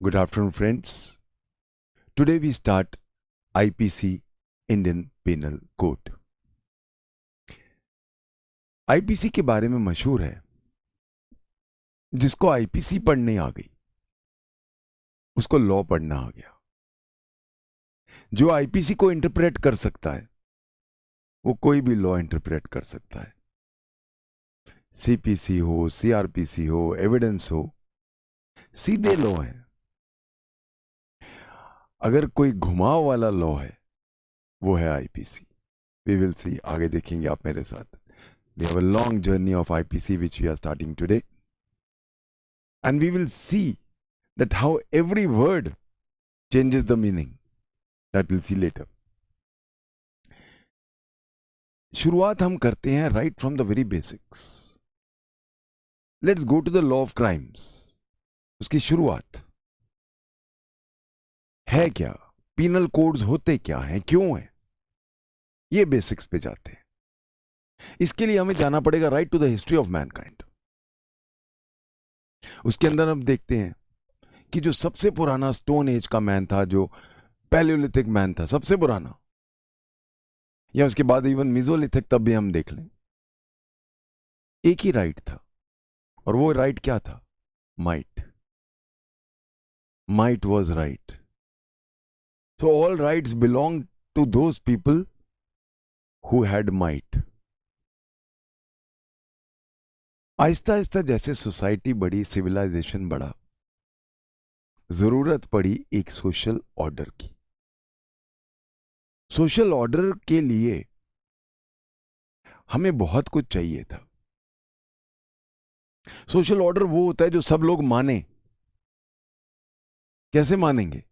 Good afternoon, friends. Today we start IPC, Indian Penal Code. IPC के बारे में मशहूर है, जिसको आईपीसी पढ़ने आ गई उसको लॉ पढ़ना आ गया। जो आईपीसी को इंटरप्रेट कर सकता है वो कोई भी लॉ इंटरप्रेट कर सकता है। सीपीसी हो, सीआरपीसी हो, एविडेंस हो, सीधे लॉ है। अगर कोई घुमाव वाला लॉ है वो है आईपीसी। वी विल सी, आगे देखेंगे आप मेरे साथ। We have a long journey of IPC which we are starting today, and we will see that how every word changes the meaning. That we'll see later. शुरुआत हम करते हैं right from the very basics. Let's go to the law of crimes. उसकी शुरुआत है क्या, penal codes होते क्या हैं, क्यों हैं, ये बेसिक्स पे जाते हैं। इसके लिए हमें जाना पड़ेगा right to the history of mankind. उसके अंदर हम देखते हैं कि जो सबसे पुराना स्टोन एज का मैन था, जो पैलियोलिथिक मैन था, सबसे पुराना, या उसके बाद इवन मिजोलिथिक तब भी हम देख लें, एक ही राइट था, और वो राइट क्या था? Might. Might was right. So all rights belong to those people who had might. आहिस्ता आहिस्ता जैसे सोसाइटी बढ़ी, सिविलाइजेशन बढ़ा, जरूरत पड़ी एक सोशल ऑर्डर की। सोशल ऑर्डर के लिए हमें बहुत कुछ चाहिए था। सोशल ऑर्डर वो होता है जो सब लोग माने। कैसे मानेंगे?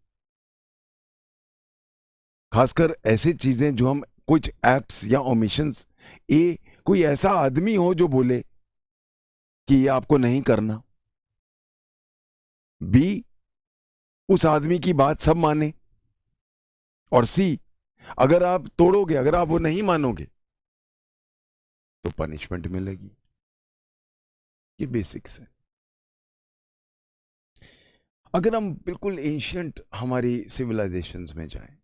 खासकर ऐसी चीजें जो हम, कुछ एक्ट्स या ओमिशंस, कोई ऐसा आदमी हो जो बोले कि ये आपको नहीं करना, बी उस आदमी की बात सब माने, और सी अगर आप तोड़ोगे, अगर आप वो नहीं मानोगे तो पनिशमेंट मिलेगी। ये बेसिक्स है। अगर हम बिल्कुल एंशियंट हमारी सिविलाइजेशंस में जाएं,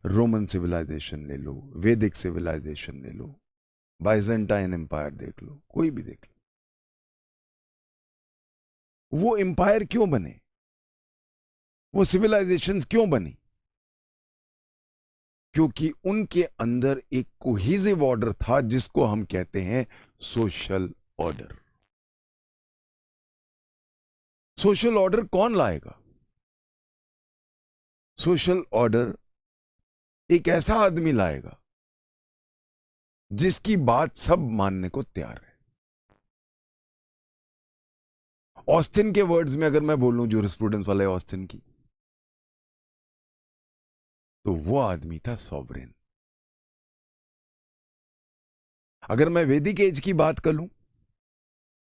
रोमन सिविलाइजेशन ले लो, वैदिक सिविलाइजेशन ले लो, बाइजेंटाइन एम्पायर देख लो, कोई भी देख लो, वो एम्पायर क्यों बने, वो सिविलाइजेशंस क्यों बनी? क्योंकि उनके अंदर एक कोहेसिव ऑर्डर था जिसको हम कहते हैं सोशल ऑर्डर। सोशल ऑर्डर कौन लाएगा? सोशल ऑर्डर एक ऐसा आदमी लाएगा जिसकी बात सब मानने को तैयार है। ऑस्टिन के वर्ड्स में अगर मैं बोलूं, ज्यूरिस्प्रूडेंस वाले ऑस्टिन की, तो वो आदमी था सॉवरेन। अगर मैं वैदिक एज की बात कर लूं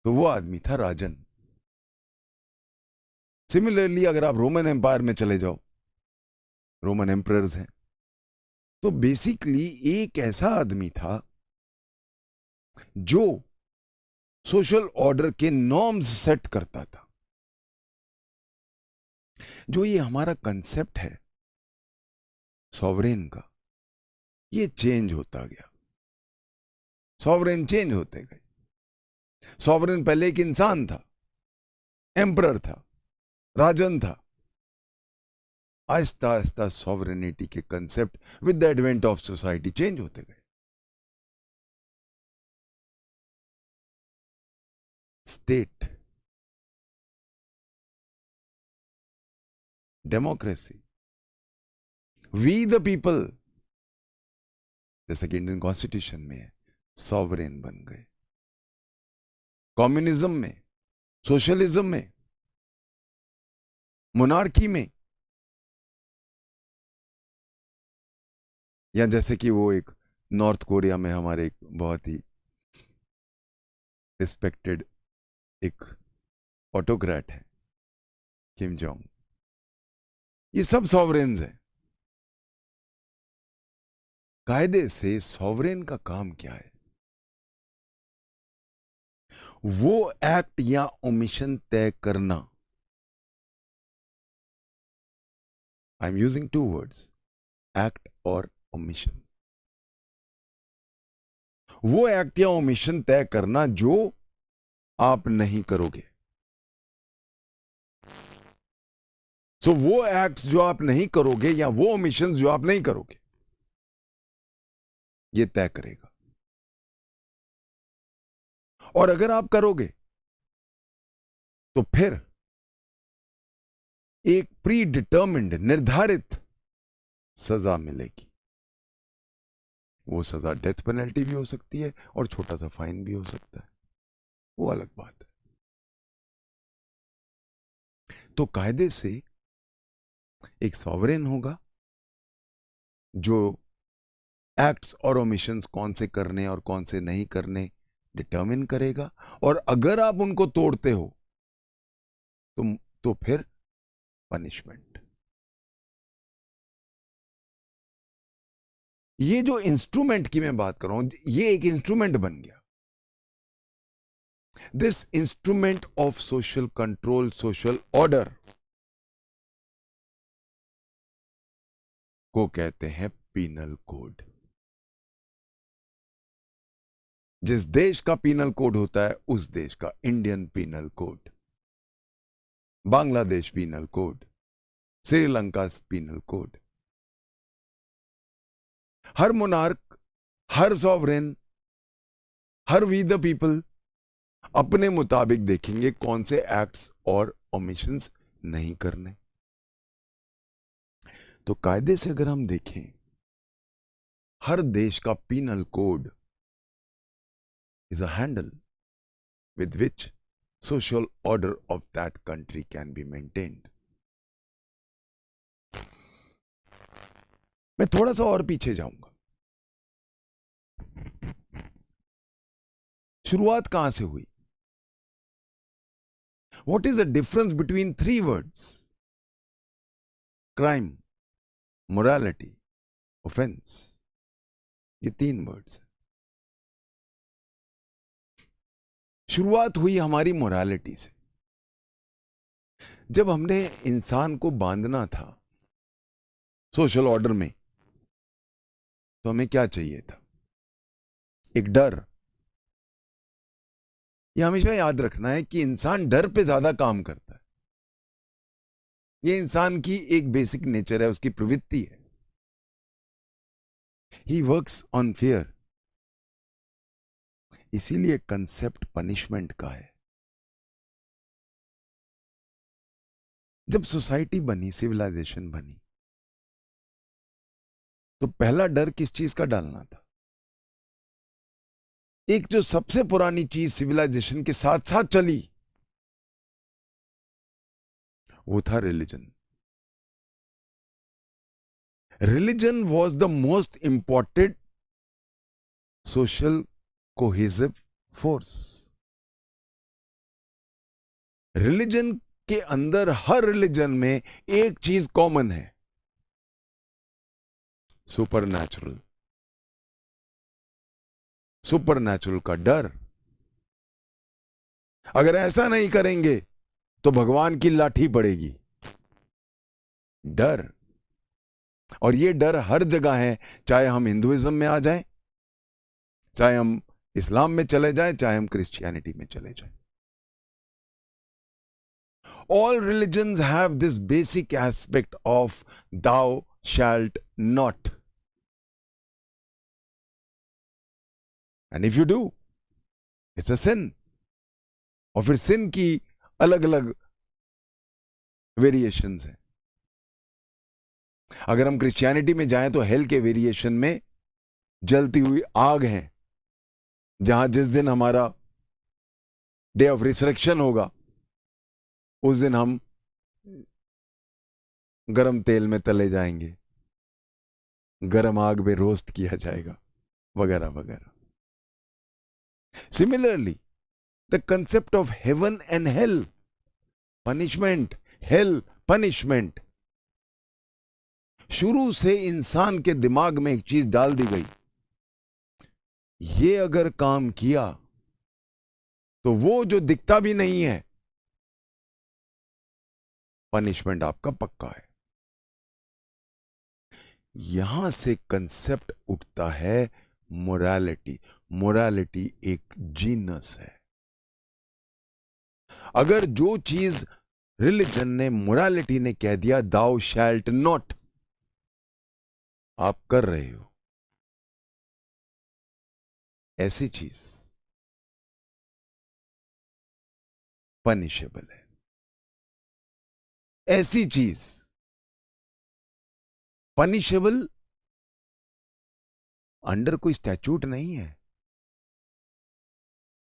तो वो आदमी था राजन। सिमिलरली अगर आप रोमन एम्पायर में चले जाओ, रोमन एम्परर्स हैं, तो बेसिकली एक ऐसा आदमी था जो सोशल ऑर्डर के नॉर्म्स सेट करता था। जो ये हमारा कंसेप्ट है सॉवरेन का, ये चेंज होता गया। सॉवरेन चेंज होते गए। सॉवरेन पहले एक इंसान था, एम्परर था, राजन था। आहिस्ता आहिस्ता सॉवरेनिटी के concept with the advent of society change होते गए। State, democracy, we the people, जैसा कि इंडियन कॉन्स्टिट्यूशन में है, सॉवरेन बन गए। कम्युनिज्म में, सोशलिज्म में, मोनार्की में, या जैसे कि वो एक नॉर्थ कोरिया में हमारे एक बहुत ही रिस्पेक्टेड एक ऑटोक्रेट है, किम जोंग। ये सब सॉवरेन्स हैं। कायदे से सॉवरेन का काम क्या है? वो एक्ट या ओमिशन तय करना I am using two words, act और ओमिशन। वो एक्ट या ओमिशन तय करना जो आप नहीं करोगे। सो वो एक्ट्स जो आप नहीं करोगे या वो ओमिशंस जो आप नहीं करोगे, ये तय करेगा। और अगर आप करोगे तो फिर एक प्री डिटर्मिन्ड, निर्धारित सजा मिलेगी। वो सजा डेथ पेनल्टी भी हो सकती है और छोटा सा फाइन भी हो सकता है, वो अलग बात है। तो कायदे से एक सॉवरेन होगा जो एक्ट्स और ओमिशंस कौन से करने और कौन से नहीं करने डिटर्मिन करेगा। और अगर आप उनको तोड़ते हो तो फिर पनिशमेंट। ये जो इंस्ट्रूमेंट की मैं बात कर रहा हूं, ये एक इंस्ट्रूमेंट बन गया। This instrument of social control, social order को कहते हैं पीनल कोड। जिस देश का पीनल कोड होता है उस देश का, Indian penal code, Bangladesh penal code, Sri Lanka penal code. हर मोनार्क, हर सॉवरेन, हर वी द पीपल अपने मुताबिक देखेंगे कौन से एक्ट्स और ओमिशंस नहीं करने। तो कायदे से अगर हम देखें, हर देश का penal code is a handle with which social order of that country can be maintained. मैं थोड़ा सा और पीछे जाऊंगा। शुरुआत कहां से हुई? What is the difference between three words? Crime, morality, offense. ये तीन वर्ड्स। शुरुआत हुई हमारी मोरालिटी से। जब हमने इंसान को बांधना था सोशल ऑर्डर में, तो हमें क्या चाहिए था? एक डर। यह हमेशा याद रखना है कि इंसान डर पे ज्यादा काम करता है। यह इंसान की एक बेसिक नेचर है, उसकी प्रवृत्ति है। He works on fear. इसीलिए कंसेप्ट पनिशमेंट का है। जब सोसाइटी बनी, सिविलाइजेशन बनी, तो पहला डर किस चीज का डालना था? एक जो सबसे पुरानी चीज सिविलाइजेशन के साथ साथ चली, वो था religion. Religion was the most important social cohesive force. Religion के अंदर, हर रिलीजन में एक चीज कॉमन है, सुपरनैचुरल। सुपरनैचुरल का डर। अगर ऐसा नहीं करेंगे तो भगवान की लाठी पड़ेगी। डर। और ये डर हर जगह है, चाहे हम हिंदुइज्म में आ जाएं, चाहे हम इस्लाम में चले जाएं, चाहे हम क्रिश्चियनिटी में चले जाएं। All religions have this basic aspect of thou shalt not. And if you do, it's a sin. और फिर sin की अलग अलग वेरिएशंस हैं। अगर हम क्रिश्चियनिटी में जाएं तो हेल के वेरिएशन में जलती हुई आग है, जहां जिस दिन हमारा डे ऑफ रिसरेक्शन होगा, उस दिन हम गरम तेल में तले जाएंगे, गरम आग में रोस्ट किया जाएगा, वगैरह वगैरह। Similarly the concept of heaven and hell, punishment, hello, punishment, शुरू से इंसान के दिमाग में एक चीज डाल दी गई, ये अगर काम किया तो वो जो दिखता भी नहीं है, पनिशमेंट आपका पक्का है। यहां से कंसेप्ट उठता है मोरालिटी। मोरालिटी एक जीनस है। अगर जो चीज रिलीजन ने, मोरालिटी ने कह दिया दाउ शैल्ट नॉट, आप कर रहे हो, ऐसी चीज पनिशेबल है। ऐसी चीज पनिशेबल अंडर कोई स्टैच्यूट नहीं है,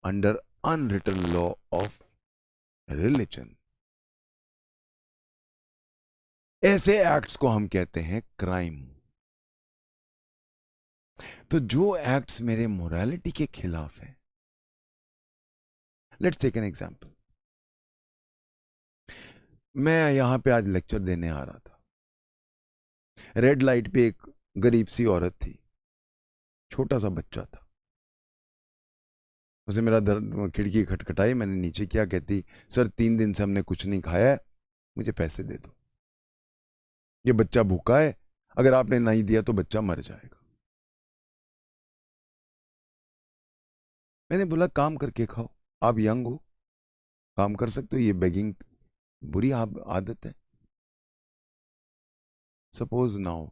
under unwritten law of religion. ऐसे एक्ट्स को हम कहते हैं क्राइम। तो जो एक्ट्स मेरे मोरालिटी के खिलाफ है, लेट्स टेक एन एग्जांपल। मैं यहां पे आज लेक्चर देने आ रहा था, रेड लाइट पे एक गरीब सी औरत थी, छोटा सा बच्चा था। उसे मेरा खिड़की खटखटाई, मैंने नीचे किया, कहती सर 3 दिन से हमने कुछ नहीं खाया है, मुझे पैसे दे दो, ये बच्चा भूखा है, अगर आपने नहीं दिया तो बच्चा मर जाएगा। मैंने बोला काम करके खाओ, आप यंग हो, काम कर सकते हो, ये बेगिंग बुरी आदत है। सपोज नाउ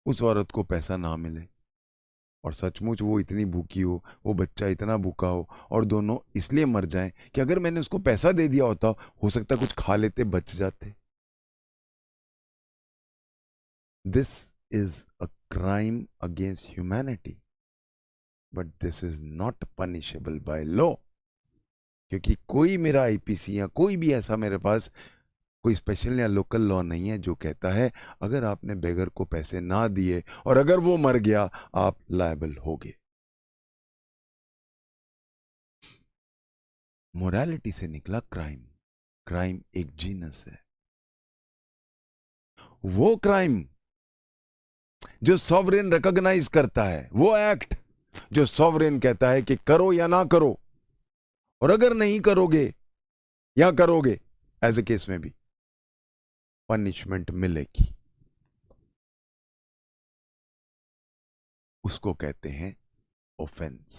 उस औरत को पैसा ना मिले और सचमुच वो इतनी भूखी हो, वो बच्चा इतना भूखा हो, और दोनों इसलिए मर जाएं कि अगर मैंने उसको पैसा दे दिया होता, हो सकता कुछ खा लेते, बच जाते। This is a crime against humanity, but this is not punishable by law. क्योंकि कोई मेरा आईपीसी या कोई भी ऐसा मेरे पास कोई स्पेशल या लोकल लॉ नहीं है जो कहता है अगर आपने बेगर को पैसे ना दिए और अगर वो मर गया आप लायबल होगे। मोरालिटी से निकला क्राइम। क्राइम एक जीनस है। वो क्राइम जो सॉवरेन रिकॉग्नाइज करता है, वो एक्ट जो सॉवरेन कहता है कि करो या ना करो, और अगर नहीं करोगे या करोगे, एज ए केस में भी पनिशमेंट मिलेगी, उसको कहते हैं offence.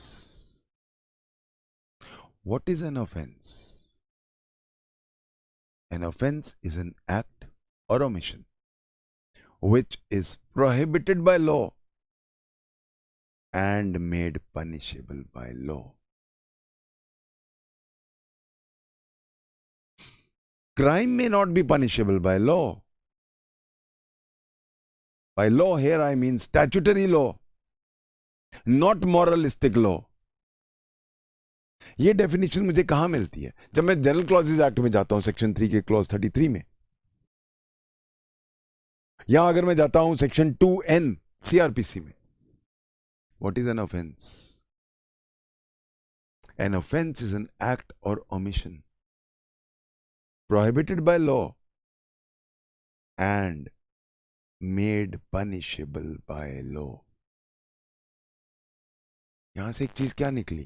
What is an offence? An offense is an act or omission which is prohibited by law and made punishable by law. Crime may not be punishable by law. By law here I mean statutory law, not moralistic law. ये definition मुझे कहां मिलती है? जब मैं general clauses act में जाता हूं, सेक्शन 3 के क्लॉज 33 में, या अगर मैं जाता हूं सेक्शन 2N सीआरपीसी में। What is an offence? An offense is an act or omission prohibited by law and made punishable by law. यहां से एक चीज क्या निकली?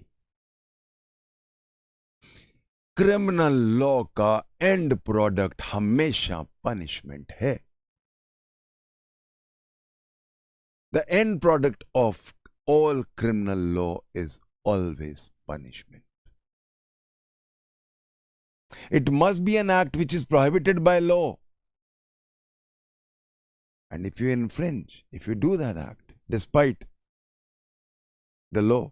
क्रिमिनल लॉ का एंड प्रोडक्ट हमेशा पनिशमेंट है। The end product of all criminal law is always punishment. It must be an act which is prohibited by law. And if you infringe, if you do that act despite the law,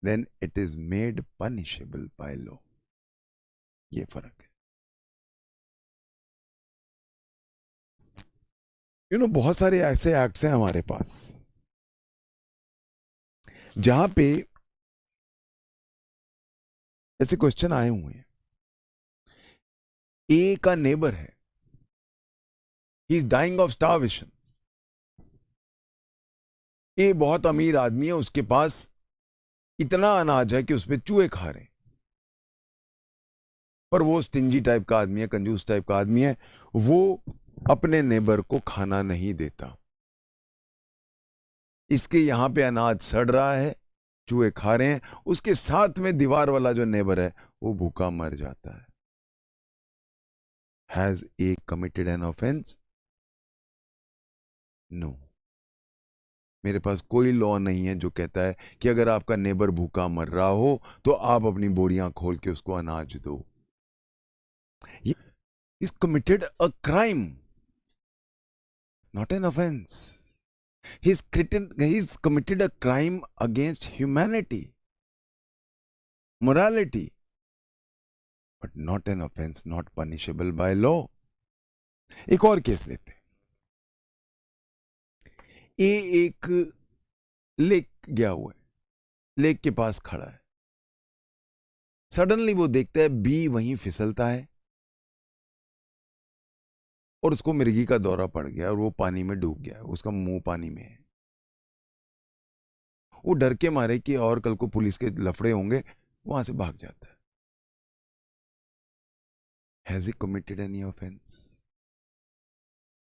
then it is made punishable by law. ये फर्क है। बहुत सारे ऐसे acts हैं हमारे पास जहां पे ऐसे क्वेश्चन आए हुए हैं। ए का नेबर है, he is dying of starvation. A बहुत अमीर आदमी है, उसके पास इतना अनाज है कि उसपे चूहे खा रहे हैं, पर वो स्टिंजी टाइप का आदमी है, कंजूस टाइप का आदमी है, वो अपने नेबर को खाना नहीं देता। इसके यहां पे अनाज सड़ रहा है, चूहे खा रहे हैं, उसके साथ में दीवार वाला जो नेबर है वो भूखा मर जाता है। Has A committed an offense? No, मेरे पास कोई लॉ नहीं है जो कहता है कि अगर आपका नेबर भूखा मर रहा हो तो आप अपनी बोरियां खोल के उसको अनाज दो. He's committed a crime, not an offense. He's committed a crime against humanity, morality, but not an offense, not punishable by law. एक और केस लेते हैं. ए एक लेक गया हुआ है, लेक के पास खड़ा है. सडनली वो देखता है बी वहीं फिसलता है और उसको मिर्गी का दौरा पड़ गया और वो पानी में डूब गया, उसका मुंह पानी में है. वो डर के मारे कि और कल को पुलिस के लफड़े होंगे, वहां से भाग जाता है. Has he committed any offense?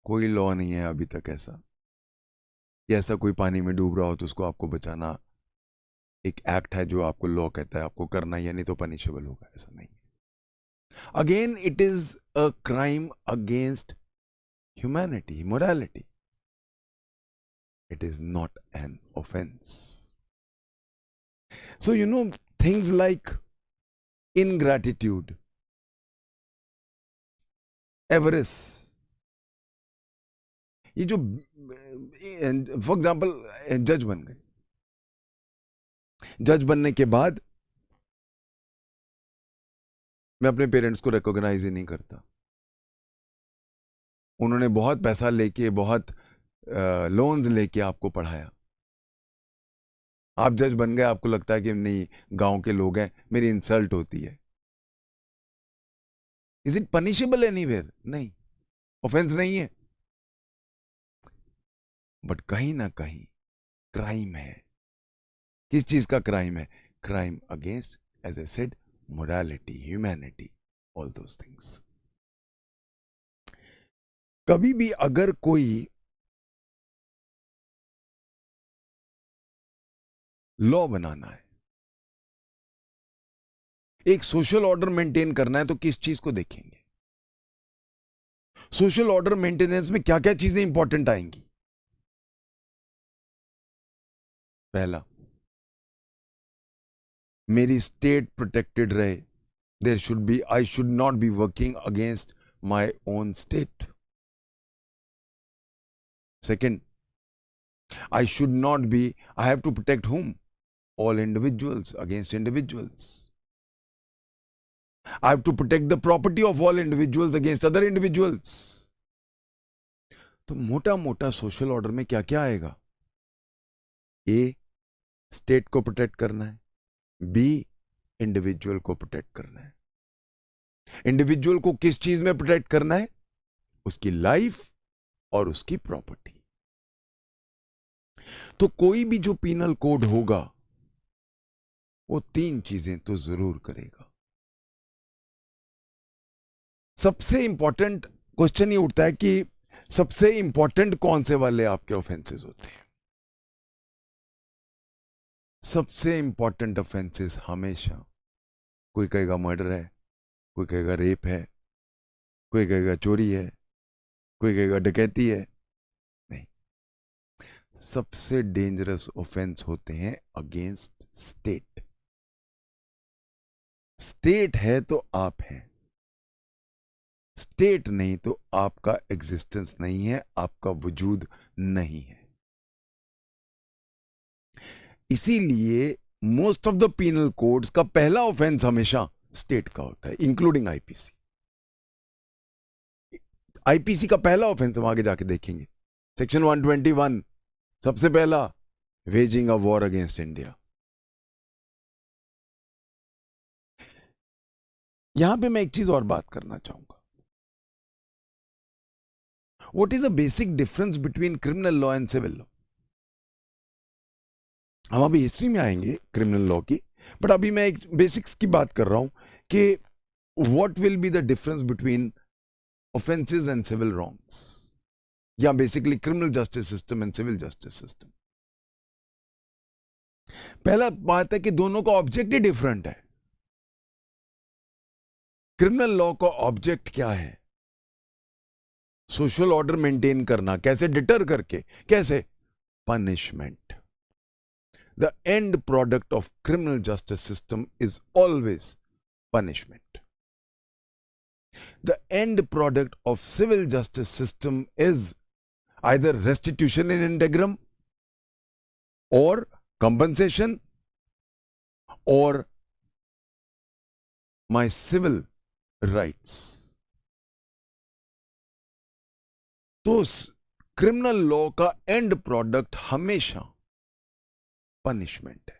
कोई लॉ नहीं है अभी तक ऐसा कि ऐसा कोई पानी में डूब रहा हो तो उसको आपको बचाना एक एक्ट है जो आपको लॉ कहता है आपको करना, या नहीं तो पनिशेबल होगा. ऐसा नहीं. Again it is a crime against humanity, morality. It is not an offense. So, things like ingratitude, avarice, ये जो फॉर एग्जाम्पल जज बन गए, जज बनने के बाद मैं अपने पेरेंट्स को रिकॉग्नाइज ही नहीं करता. उन्होंने बहुत पैसा लेके, बहुत लोन्स लेके आपको पढ़ाया. आप जज बन गए, आपको लगता है कि नहीं गांव के लोग हैं, मेरी इंसल्ट होती है. Is it punishable anywhere? नहीं, ऑफेंस नहीं है, बट कहीं ना कहीं क्राइम है. किस चीज का क्राइम है? Crime against, as I said, morality, humanity, all those things. कभी भी अगर कोई लॉ बनाना है, एक सोशल ऑर्डर मेंटेन करना है, तो किस चीज को देखेंगे? सोशल ऑर्डर मेंटेनेंस में क्या क्या चीजें इंपॉर्टेंट आएंगी? पहला, मेरी स्टेट प्रोटेक्टेड रहे. There should be, I should not be working against my own state. Second, I should not be, I have to protect whom? All individuals against individuals. I have to protect the property of all individuals against other individuals. तो मोटा मोटा social order में क्या क्या आएगा? ए, state को protect करना है. बी, इंडिविजुअल को प्रोटेक्ट करना है. इंडिविजुअल को किस चीज में प्रोटेक्ट करना है? उसकी लाइफ और उसकी प्रॉपर्टी. तो कोई भी जो पीनल कोड होगा वो तीन चीजें तो जरूर करेगा. सबसे इंपॉर्टेंट क्वेश्चन ये उठता है कि सबसे इंपॉर्टेंट कौन से वाले आपके ऑफेंसेस होते हैं? सबसे इंपॉर्टेंट ऑफेंसेस हमेशा, कोई कहेगा मर्डर है, कोई कहेगा रेप है, कोई कहेगा चोरी है, कोई कहेगा डकैती है. सबसे डेंजरस ऑफेंस होते हैं अगेंस्ट स्टेट. स्टेट है तो आप हैं, स्टेट नहीं तो आपका एग्जिस्टेंस नहीं है, आपका वजूद नहीं है. इसीलिए most of the penal codes का पहला ऑफेंस हमेशा स्टेट का होता है, इंक्लूडिंग आईपीसी. आईपीसी का पहला ऑफेंस हम आगे जाके देखेंगे. सेक्शन 121, सबसे पहला, waging a war against India. यहां पे मैं एक चीज और बात करना चाहूंगा. What is a basic difference between criminal law and civil law? हम अभी हिस्ट्री में आएंगे क्रिमिनल लॉ की, बट अभी मैं एक बेसिक्स की बात कर रहा हूं कि what will be the difference between offences and civil wrongs, या basically criminal justice system and civil justice system. पहला बात है कि दोनों का ऑब्जेक्ट ही डिफरेंट है. क्रिमिनल लॉ का ऑब्जेक्ट क्या है? सोशल ऑर्डर मेंटेन करना, कैसे? डिटर करके। कैसे? Punishment. The end product of criminal justice system is always punishment. The end product of civil justice system is either restitution in integrum or compensation or my civil rights. तो criminal law का end product हमेशा punishment है।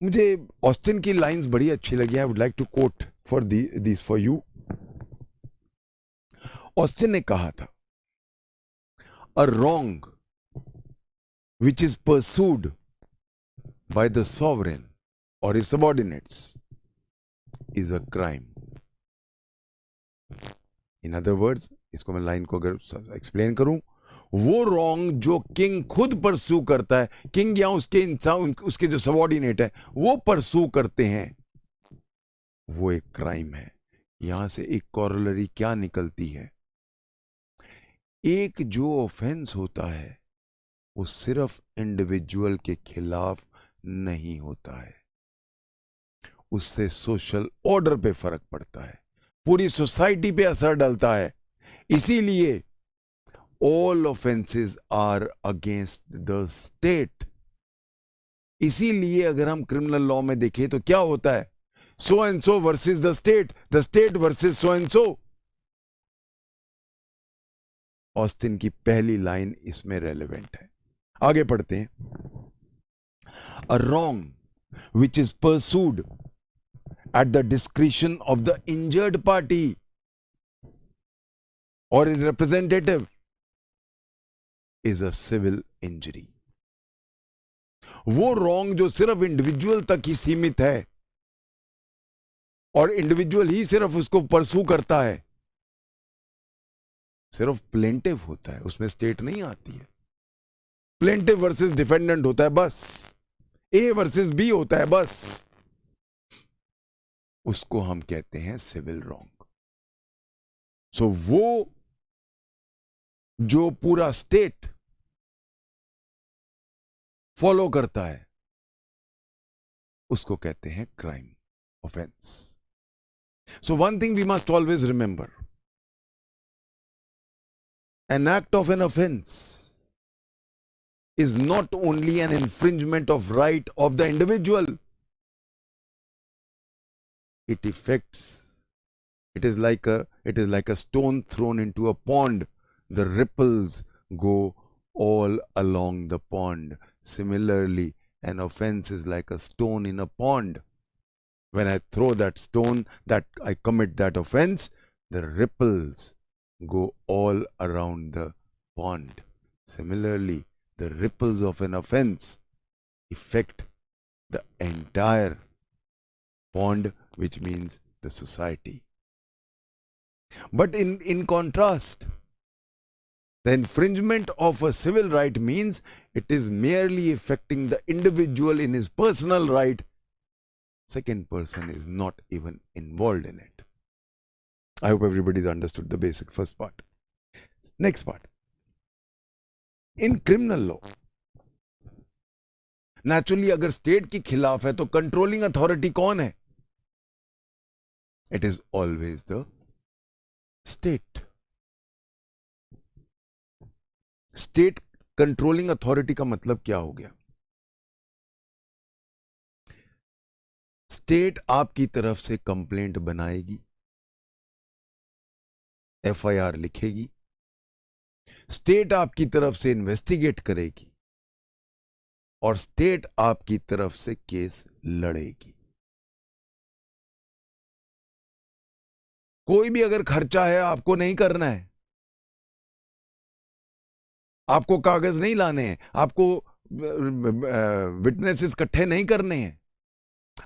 मुझे Austin की lines बड़ी अच्छी लगी। I would like to quote for this for you. Austin ने कहा था, a wrong which is pursued by the sovereign or his subordinates is a crime. In other words, इसको मैं लाइन को अगर एक्सप्लेन करूं, वो रॉन्ग जो किंग खुद परसू करता है, किंग या उसके इंसान, उसके जो सबऑर्डिनेट है वो परसू करते हैं, वो एक क्राइम है। यहां से एक कॉरोलरी क्या निकलती है? एक जो ऑफेंस होता है वो सिर्फ इंडिविजुअल के खिलाफ नहीं होता है, उससे सोशल ऑर्डर पे फर्क पड़ता है, पूरी सोसाइटी पे असर डालता है। इसीलिए all offenses are against the state। इसीलिए अगर हम क्रिमिनल लॉ में देखें तो क्या होता है? So and so versus the state versus so and so. Austin की पहली लाइन इसमें रेलेवेंट है। आगे पढ़ते हैं। A wrong which is pursued at the discretion of the injured party और is representative is a civil injury। वो wrong जो सिर्फ इंडिविजुअल तक ही सीमित है और इंडिविजुअल ही सिर्फ उसको परसू करता है, सिर्फ प्लेंटिव होता है, उसमें स्टेट नहीं आती है। प्लेंटिव वर्सेस डिफेंडेंट होता है बस, ए वर्सेस बी होता है बस, उसको हम कहते हैं सिविल रॉन्ग। सो वो जो पूरा स्टेट फॉलो करता है उसको कहते हैं crime, offence. So one thing we must always remember, an act of an offense is not only an infringement of right of the individual, it is like a stone thrown into a pond, the ripples go all along the pond. Similarly, an offense is like a stone in a pond. When I throw that stone, that I commit that offense, the ripples go all around the pond. Similarly, the ripples of an offense affect the entire pond, which means the society. But in contrast, the infringement of a civil right means it is merely affecting the individual in his personal right. Second person is not even involved in it. I hope everybody's understood the basic first part. Next part. In criminal law, naturally अगर state के खिलाफ है तो controlling authority कौन है? It is always the state. State controlling authority का मतलब क्या हो गया? स्टेट आपकी तरफ से कंप्लेंट बनाएगी, एफआईआर लिखेगी, स्टेट आपकी तरफ से इन्वेस्टिगेट करेगी और स्टेट आपकी तरफ से केस लड़ेगी। कोई भी अगर खर्चा है आपको नहीं करना है, आपको कागज नहीं लाने हैं, आपको विटनेसेस इकट्ठे नहीं करने हैं,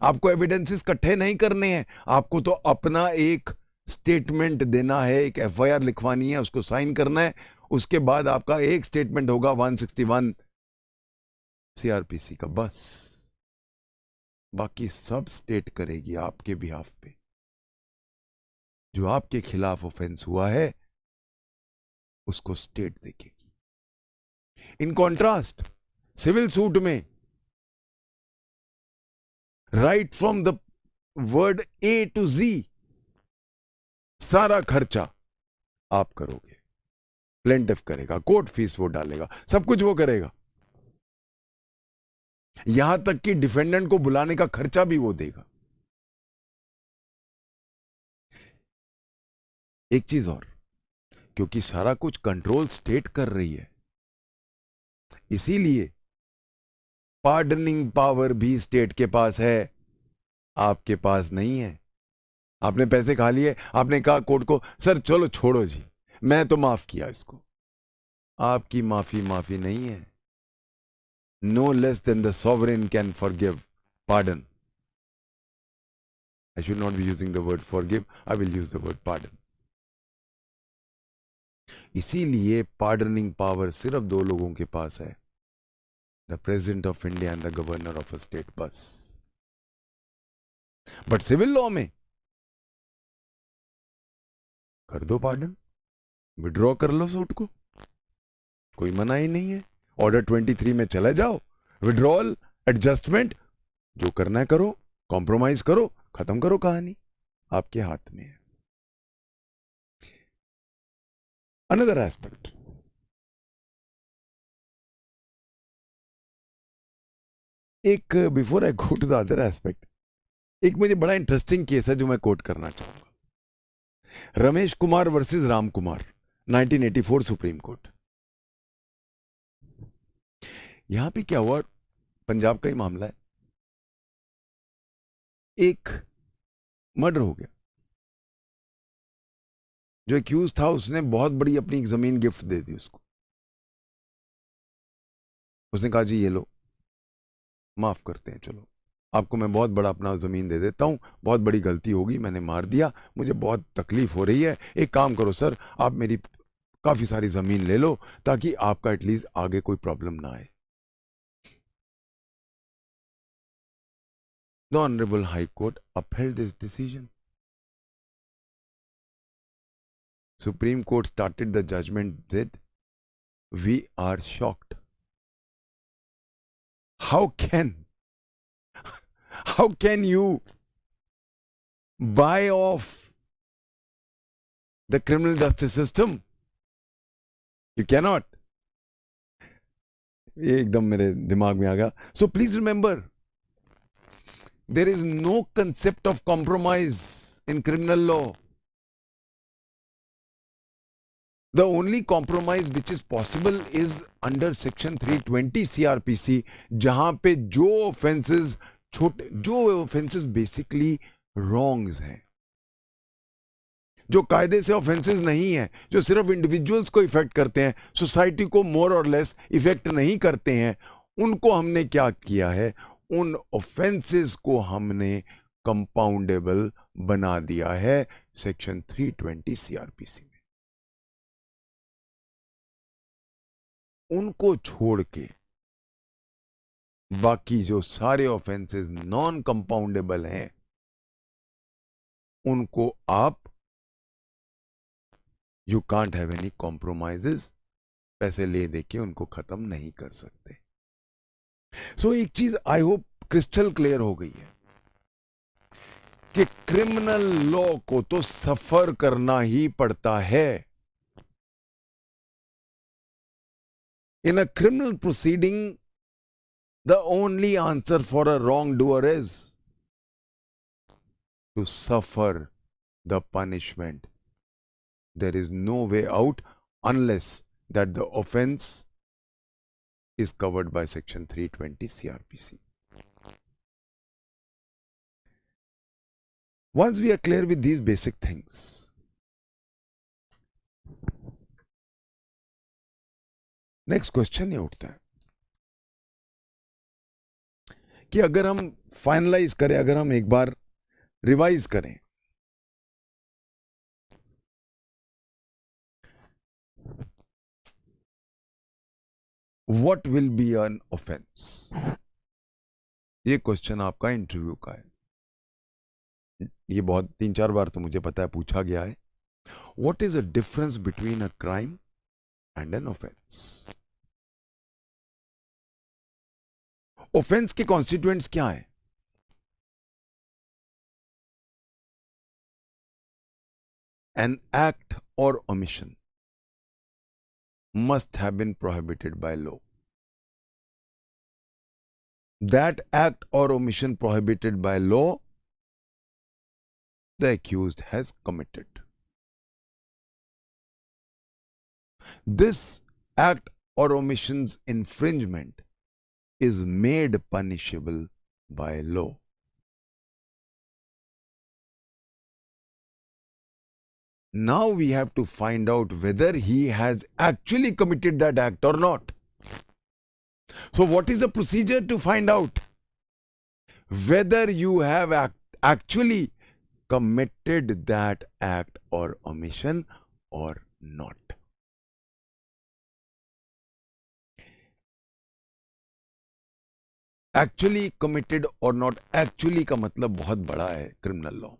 आपको एविडेंसेस इकट्ठे नहीं करने हैं, आपको तो अपना एक स्टेटमेंट देना है, एक एफआईआर लिखवानी है, उसको साइन करना है, उसके बाद आपका एक स्टेटमेंट होगा 161 सीआरपीसी का, बस। बाकी सब स्टेट करेगी आपके बिहाफ पे। जो आपके खिलाफ ऑफेंस हुआ है उसको स्टेट देखेगी। इन कॉन्ट्रास्ट सिविल सूट में right from the word A to G सारा खर्चा आप करोगे, प्लेंटिफ करेगा, कोर्ट फीस वो डालेगा, सब कुछ वो करेगा, यहां तक कि डिफेंडेंट को बुलाने का खर्चा भी वो देगा। एक चीज और, क्योंकि सारा कुछ कंट्रोल स्टेट कर रही है, इसीलिए पार्डनिंग पावर भी स्टेट के पास है, आपके पास नहीं है। आपने पैसे खा लिए, आपने कहा कोर्ट को सर चलो छोड़ो जी, मैं तो माफ किया इसको। आपकी माफी नहीं है। No less than the sovereign can forgive, pardon. I should not be using the word forgive, I will use the word pardon. इसीलिए पार्डनिंग पावर सिर्फ दो लोगों के पास है, the president of India and the governor of a state, बस। But civil law में कर दो पार्डन, विड्रॉ कर लो सूट को, कोई मना ही नहीं है। ऑर्डर 23 में चले जाओ, विड्रॉल, एडजस्टमेंट, जो करना है करो, कॉम्प्रोमाइज करो, खत्म करो, कहानी आपके हाथ में है। अनदर एस्पेक्ट, एक before I go to the other aspect, एक मुझे बड़ा इंटरेस्टिंग केस है जो मैं कोट करना चाहूंगा। Ramesh Kumar versus Ram Kumar, 1984 supreme court. यहां पे क्या हुआ, पंजाब का ही मामला है, एक मर्डर हो गया। जो एक्यूज था उसने बहुत बड़ी अपनी एक जमीन गिफ्ट दे दी उसको। उसने कहा जी ये लो, माफ करते हैं, चलो आपको मैं बहुत बड़ा अपना जमीन दे देता हूं, बहुत बड़ी गलती होगी, मैंने मार दिया, मुझे बहुत तकलीफ हो रही है, एक काम करो सर, आप मेरी काफी सारी जमीन ले लो ताकि आपका एटलीस्ट आगे कोई प्रॉब्लम ना आए। The Honorable High Court upheld this decision. Supreme Court started the judgment that we are shocked. How can you buy off the criminal justice system? You cannot. ये एकदम मेरे दिमाग में आ गया. So please remember, there is no concept of compromise in criminal law. The only compromise which is possible is under section 320 CRPC, जहां पे जो offenses basically wrongs हैं, जो कायदे से ऑफेंसेस नहीं है, जो सिर्फ इंडिविजुअल्स को इफेक्ट करते हैं, सोसाइटी को मोर और लेस इफेक्ट नहीं करते हैं, उनको हमने क्या किया है, उन ऑफेंसेस को हमने कंपाउंडेबल बना दिया है सेक्शन 320 सीआरपीसी में। उनको छोड़ के बाकी जो सारे ऑफेंसेस नॉन कंपाउंडेबल हैं, उनको आप you can't have any compromises, पैसे ले दे के उनको खत्म नहीं कर सकते। सो एक चीज आई होप क्रिस्टल क्लियर हो गई है कि क्रिमिनल लॉ को तो सफर करना ही पड़ता है। In a criminal proceeding the only answer for a wrongdoer is to suffer the punishment. There is no way out unless that the offense is covered by section 320 CRPC. Once we are clear with these basic things, next question ये उठता है कि अगर हम finalise करें, अगर हम एक बार रिवाइज करें, What will be an offense? ये क्वेश्चन आपका इंटरव्यू का है. ये बहुत 3-4 बार तो मुझे पता है पूछा गया है. What is the difference between a crime and an offence? Offence के कॉन्स्टिट्यूएंट्स क्या है? An act or omission must have been prohibited by law. That act or omission prohibited by law, the accused has committed. This act or omission's infringement is made punishable by law. Now we have to find out whether he has actually committed that act or not. So what is the procedure to find out whether you have actually committed that act or omission or not? Actually committed or not, actually का मतलब बहुत बड़ा है criminal law में.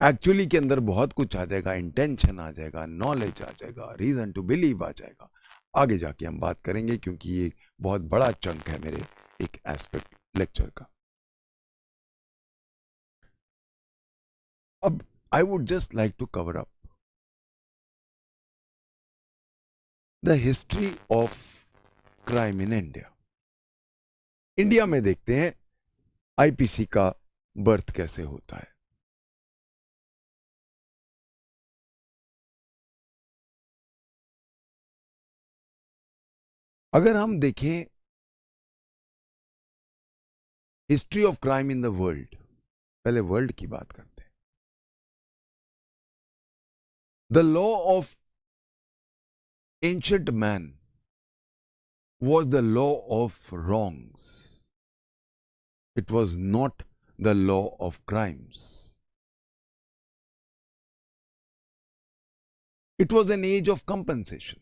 Actually के अंदर बहुत कुछ आ जाएगा, इंटेंशन आ जाएगा, नॉलेज आ जाएगा, रीजन टू बिलीव आ जाएगा. आगे जाके हम बात करेंगे क्योंकि ये बहुत बड़ा चंक है मेरे एक एस्पेक्ट लेक्चर का. अब I would just like to cover up the history of crime in India. India में देखते हैं आईपीसी का बर्थ कैसे होता है. अगर हम देखें history of crime in the world, पहले वर्ल्ड की बात करते हैं. The law of ancient man was the law of wrongs. It was not the law of crimes. It was an age of compensation.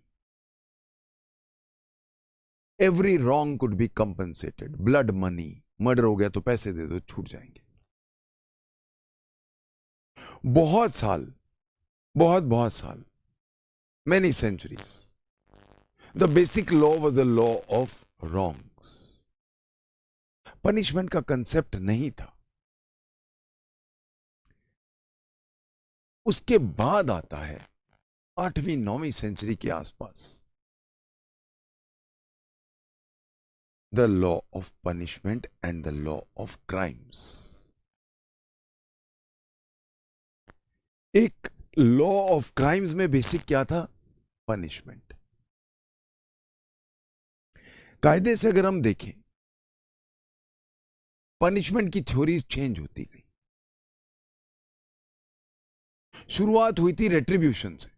Every wrong could be compensated. Blood money. Murder हो गया तो पैसे दे दो, छूट जाएंगे. बहुत साल, बहुत साल, many centuries, the basic law was a law of wrongs. Punishment का कंसेप्ट नहीं था. उसके बाद आता है 8वीं-9वीं सेंचुरी के आसपास the law of punishment and the law of crimes. एक लॉ ऑफ क्राइम्स में बेसिक क्या था? पनिशमेंट. कायदे से अगर हम देखें, पनिशमेंट की थ्योरीज चेंज होती गई. शुरुआत हुई थी रेट्रीब्यूशन से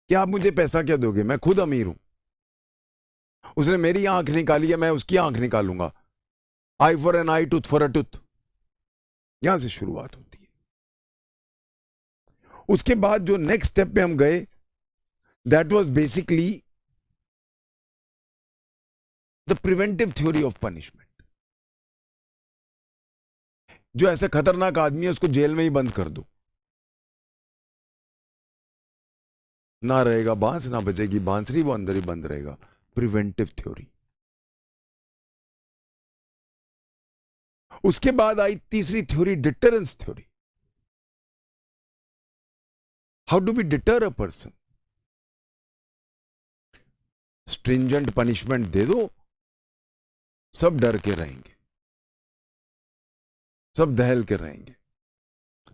कि आप मुझे पैसा क्या दोगे, मैं खुद अमीर हूं, उसने मेरी आंख निकाली है, मैं उसकी आंख निकालूंगा. Eye for an eye, tooth for a tooth. यहां से शुरुआत होती है. उसके बाद जो नेक्स्ट स्टेप पे हम गए, that was basically the preventive theory of punishment. जो ऐसा खतरनाक आदमी है उसको जेल में ही बंद कर दो, ना रहेगा बांस, ना बजेगी बांसुरी, वो अंदर ही बंद रहेगा. Preventive theory. उसके बाद आई तीसरी theory, deterrence theory. How do we deter a person? Stringent punishment दे दो, सब डर के रहेंगे, सब दहल के रहेंगे.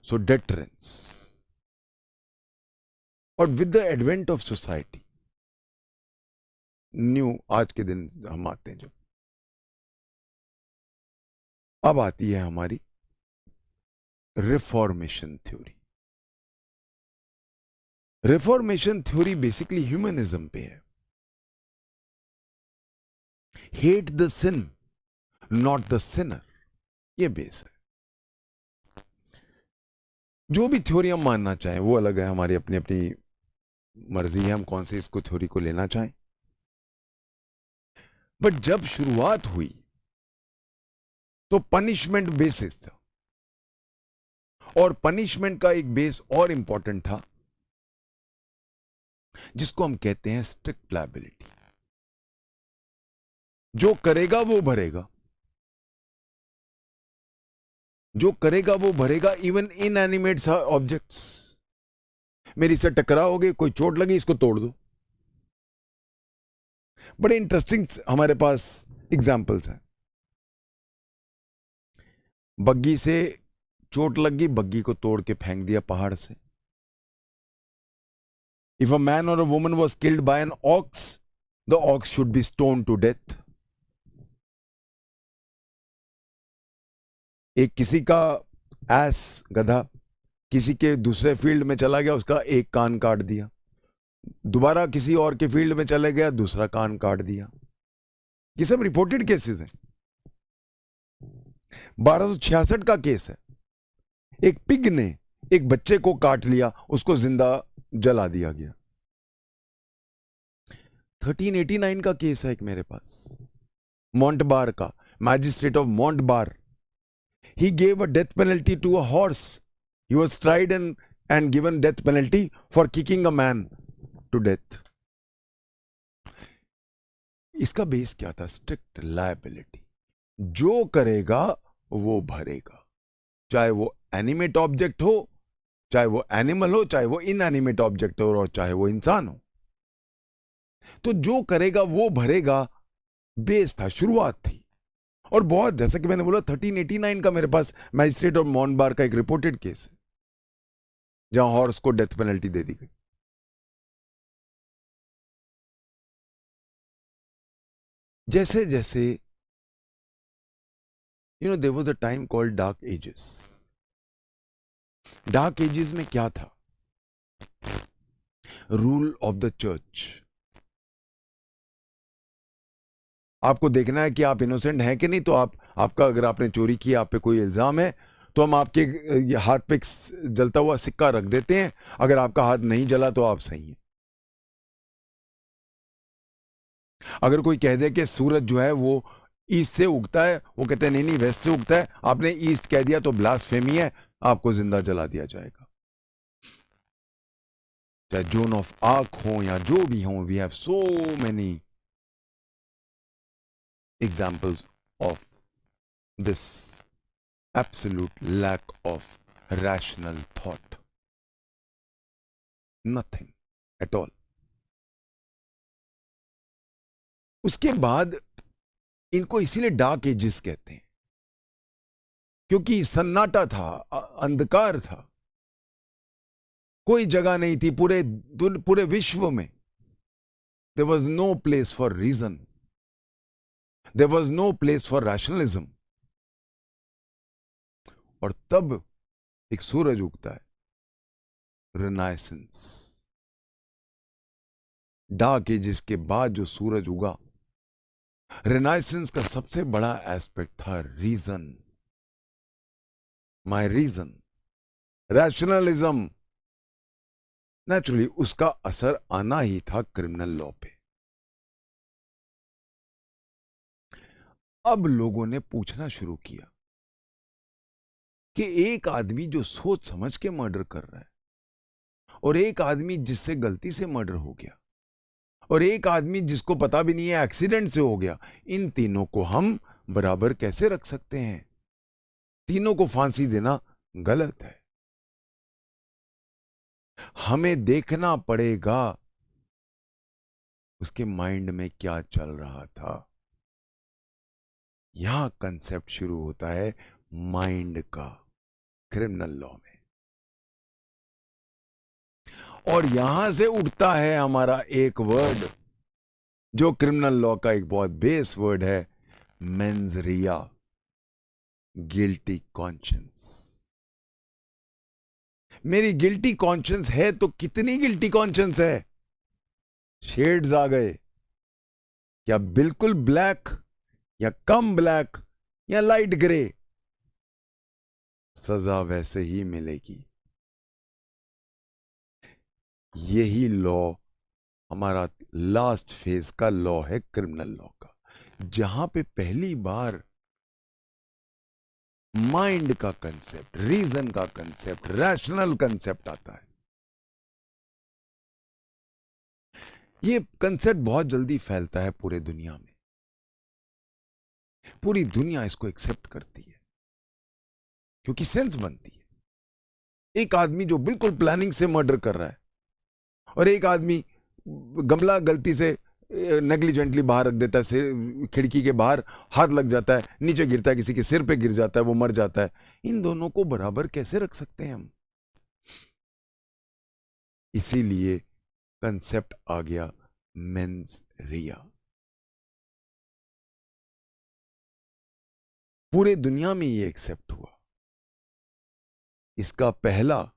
So deterrence. और with the advent of society, new आज के दिन हम आते हैं जो, अब आती है हमारी reformation theory. Reformation theory basically humanism पे है. Hate the sin, not the sinner. ये बेस है. जो भी थ्योरी हम मानना चाहें वो अलग है, हमारी अपनी अपनी मर्जी है हम कौन से इसको थ्योरी को लेना चाहें. बट जब शुरुआत हुई तो पनिशमेंट बेसिस था, और पनिशमेंट का एक बेस और इंपॉर्टेंट था जिसको हम कहते हैं स्ट्रिक्ट लायबिलिटी। जो करेगा वो भरेगा, जो करेगा वो भरेगा, इवन इनएनिमेट ऑब्जेक्ट्स। मेरी से टकराओगे, कोई चोट लगी, इसको तोड़ दो। बड़े इंटरेस्टिंग हमारे पास एग्जाम्पल्स हैं। बग्गी से चोट लगी, बग्गी को तोड़ के फेंक दिया पहाड़ से। इफ अ मैन और a woman was killed by an ox, the ox should be stone to death. एक किसी का एस, गधा, किसी के दूसरे फील्ड में चला गया, उसका एक कान काट दिया। दोबारा किसी और के फील्ड में चले गया, दूसरा कान काट दिया। ये सब रिपोर्टेड केसेस हैं। 1266 का केस है। एक पिग ने एक बच्चे को काट लिया, उसको जिंदा जला दिया गया। 1389 का केस है एक मेरे पास, मॉन्टबार का, magistrate of Montbar. He gave a death penalty to a horse. He was tried and given death penalty for kicking a man to death. इसका बेस क्या था? Strict liability. जो करेगा वो भरेगा, चाहे वो एनिमेट ऑब्जेक्ट हो, चाहे वो एनिमल हो, चाहे वो इनएनिमेट ऑब्जेक्ट हो, और चाहे वो इंसान हो। तो जो करेगा वो भरेगा बेस था, शुरुआत थी। और बहुत, जैसा कि मैंने बोला, 1389 का मेरे पास मैजिस्ट्रेट और मॉन्टबार का एक रिपोर्टेड केस है जहां हॉर्स को डेथ पेनल्टी दे दी गई। जैसे जैसे there was a time called dark ages. Dark ages में क्या था? Rule of the church. आपको देखना है कि आप इनोसेंट हैं कि नहीं। तो आपका अगर आपने चोरी की, आप पे कोई इल्जाम है, तो हम आपके हाथ पे जलता हुआ सिक्का रख देते हैं। अगर आपका हाथ नहीं जला तो आप सही हैं। अगर कोई कह दे कि सूरज जो है वो ईस्ट से उगता है, वो कहते हैं नहीं नहीं वेस्ट से उगता है, आपने ईस्ट कह दिया तो ब्लास्फेमी है, आपको जिंदा जला दिया जाएगा। चाहे जोन ऑफ आर्क हो या जो भी हो, we have so many examples of this absolute lack of rational thought. Nothing at all. उसके बाद इनको इसीलिए डार्क एजेस कहते हैं, क्योंकि सन्नाटा था, अंधकार था, कोई जगह नहीं थी पूरे विश्व में। There was no place for reason. There was no place for rationalism. और तब एक सूरज उगता है, रिनाइसेंस। डार्क एजेस के बाद जो सूरज उगा, रिनाइसेंस का सबसे बड़ा एस्पेक्ट था reason, my reason, rationalism. Naturally उसका असर आना ही था क्रिमिनल लॉ पे। अब लोगों ने पूछना शुरू किया कि एक आदमी जो सोच समझ के मर्डर कर रहा है, और एक आदमी जिससे गलती से मर्डर हो गया, और एक आदमी जिसको पता भी नहीं है एक्सीडेंट से हो गया, इन तीनों को हम बराबर कैसे रख सकते हैं? तीनों को फांसी देना गलत है। हमें देखना पड़ेगा उसके माइंड में क्या चल रहा था। यहां कंसेप्ट शुरू होता है माइंड का क्रिमिनल लॉ में, और यहां से उठता है हमारा एक वर्ड जो क्रिमिनल लॉ का एक बहुत बेस वर्ड है, मेंस रिया, गिल्टी कॉन्शियंस। मेरी गिल्टी कॉन्शियंस है तो कितनी गिल्टी कॉन्शियंस है? शेड्स आ गए, या बिल्कुल ब्लैक, या कम ब्लैक, या लाइट ग्रे, सजा वैसे ही मिलेगी। यही लॉ हमारा लास्ट फेज का लॉ है, क्रिमिनल लॉ का, जहां पे पहली बार माइंड का कंसेप्ट, रीजन का कंसेप्ट, रैशनल कंसेप्ट आता है। ये कंसेप्ट बहुत जल्दी फैलता है पूरे दुनिया में, पूरी दुनिया इसको एक्सेप्ट करती है क्योंकि सेंस बनती है। एक आदमी जो बिल्कुल प्लानिंग से मर्डर कर रहा है और एक आदमी गमला गलती से नेग्लिजेंटली बाहर रख देता है, खिड़की के बाहर हाथ लग जाता है, नीचे गिरता है, किसी के सिर पे गिर जाता है, वो मर जाता है। इन दोनों को बराबर कैसे रख सकते हैं हम? इसीलिए कंसेप्ट आ गया मेंस रिया। पूरे दुनिया में ये एक्सेप्ट हुआ। इसका पहला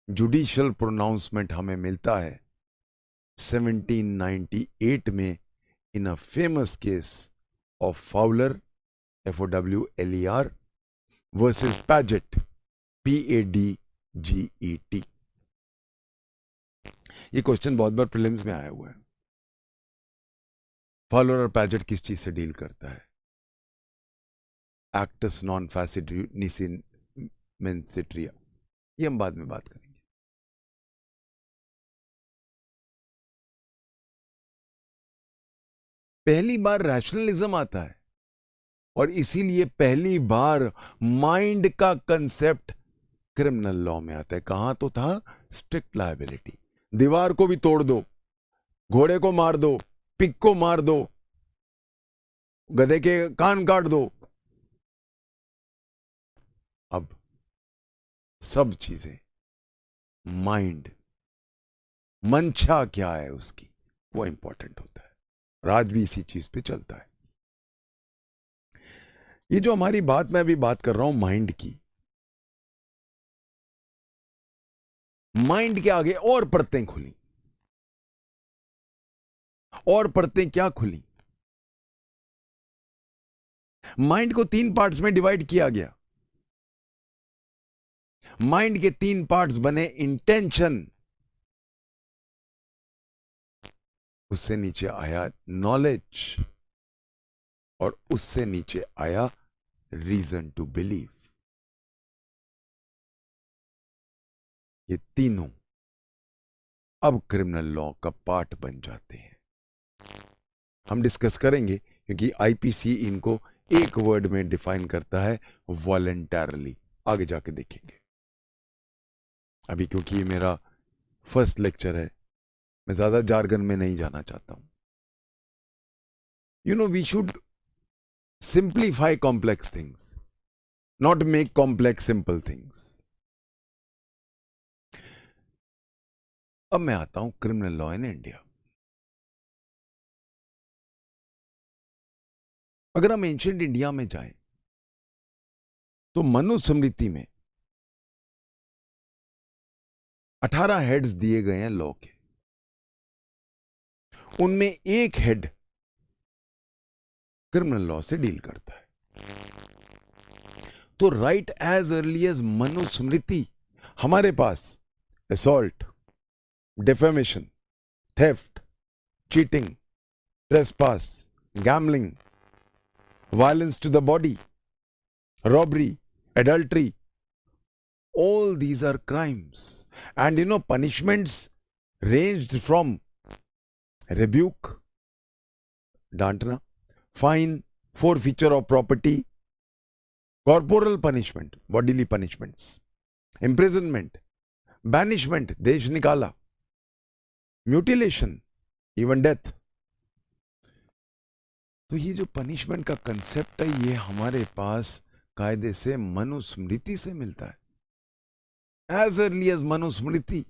जुडिशियल प्रोनाउंसमेंट हमें मिलता है 1798 में in a famous case of Fowler, FOWLER versus Padget, PADGET। ये क्वेश्चन बहुत बार प्रीलिम्स में आया हुआ है। फाउलर और पैजेट किस चीज से डील करता है? Actus non facit mens sit rea. ये हम बाद में बात करेंगे। पहली बार रैशनलिज्म आता है और इसीलिए पहली बार माइंड का कंसेप्ट क्रिमिनल लॉ में आता है। कहां तो था? Strict liability. दीवार को भी तोड़ दो, घोड़े को मार दो, पिग को मार दो, गधे के कान काट दो। अब सब चीजें माइंड, मंशा क्या है उसकी, वो इंपॉर्टेंट होता है। राज भी इसी चीज पे चलता है। ये जो हमारी बात, मैं अभी बात कर रहा हूं माइंड की, माइंड के आगे और परतें खुली। और परतें क्या खुली? माइंड को 3 पार्ट्स में डिवाइड किया गया। माइंड के 3 पार्ट्स बने। इंटेंशन, उससे नीचे आया नॉलेज, और उससे नीचे आया रीजन टू बिलीव। ये तीनों अब क्रिमिनल लॉ का पार्ट बन जाते हैं। हम डिस्कस करेंगे क्योंकि आईपीसी इनको एक वर्ड में डिफाइन करता है, वॉलंटरली। आगे जाके देखेंगे। अभी क्योंकि ये मेरा फर्स्ट लेक्चर है, मैं ज्यादा जार्गन में नहीं जाना चाहता हूं। We should simplify complex things, not make complex simple things. अब मैं आता हूं क्रिमिनल लॉ इन इंडिया। अगर हम एंशिएंट इंडिया में जाएं तो मनुस्मृति में 18 हेड्स दिए गए हैं लॉ के। उनमें एक हेड क्रिमिनल लॉ से डील करता है। तो right as early as Manusmriti हमारे पास assault, defamation, theft, cheating, trespass, gambling, violence to the body, robbery, adultery, all these are crimes. And punishments ranged from rebuke, डांटना, fine, forfeiture of property, corporal punishment, bodily punishments, imprisonment, banishment, देश निकाला, mutilation, even death. तो ये जो punishment का concept है, ये हमारे पास कायदे से मनुस्मृति से मिलता है। एज अर्ली एज मनुस्मृति,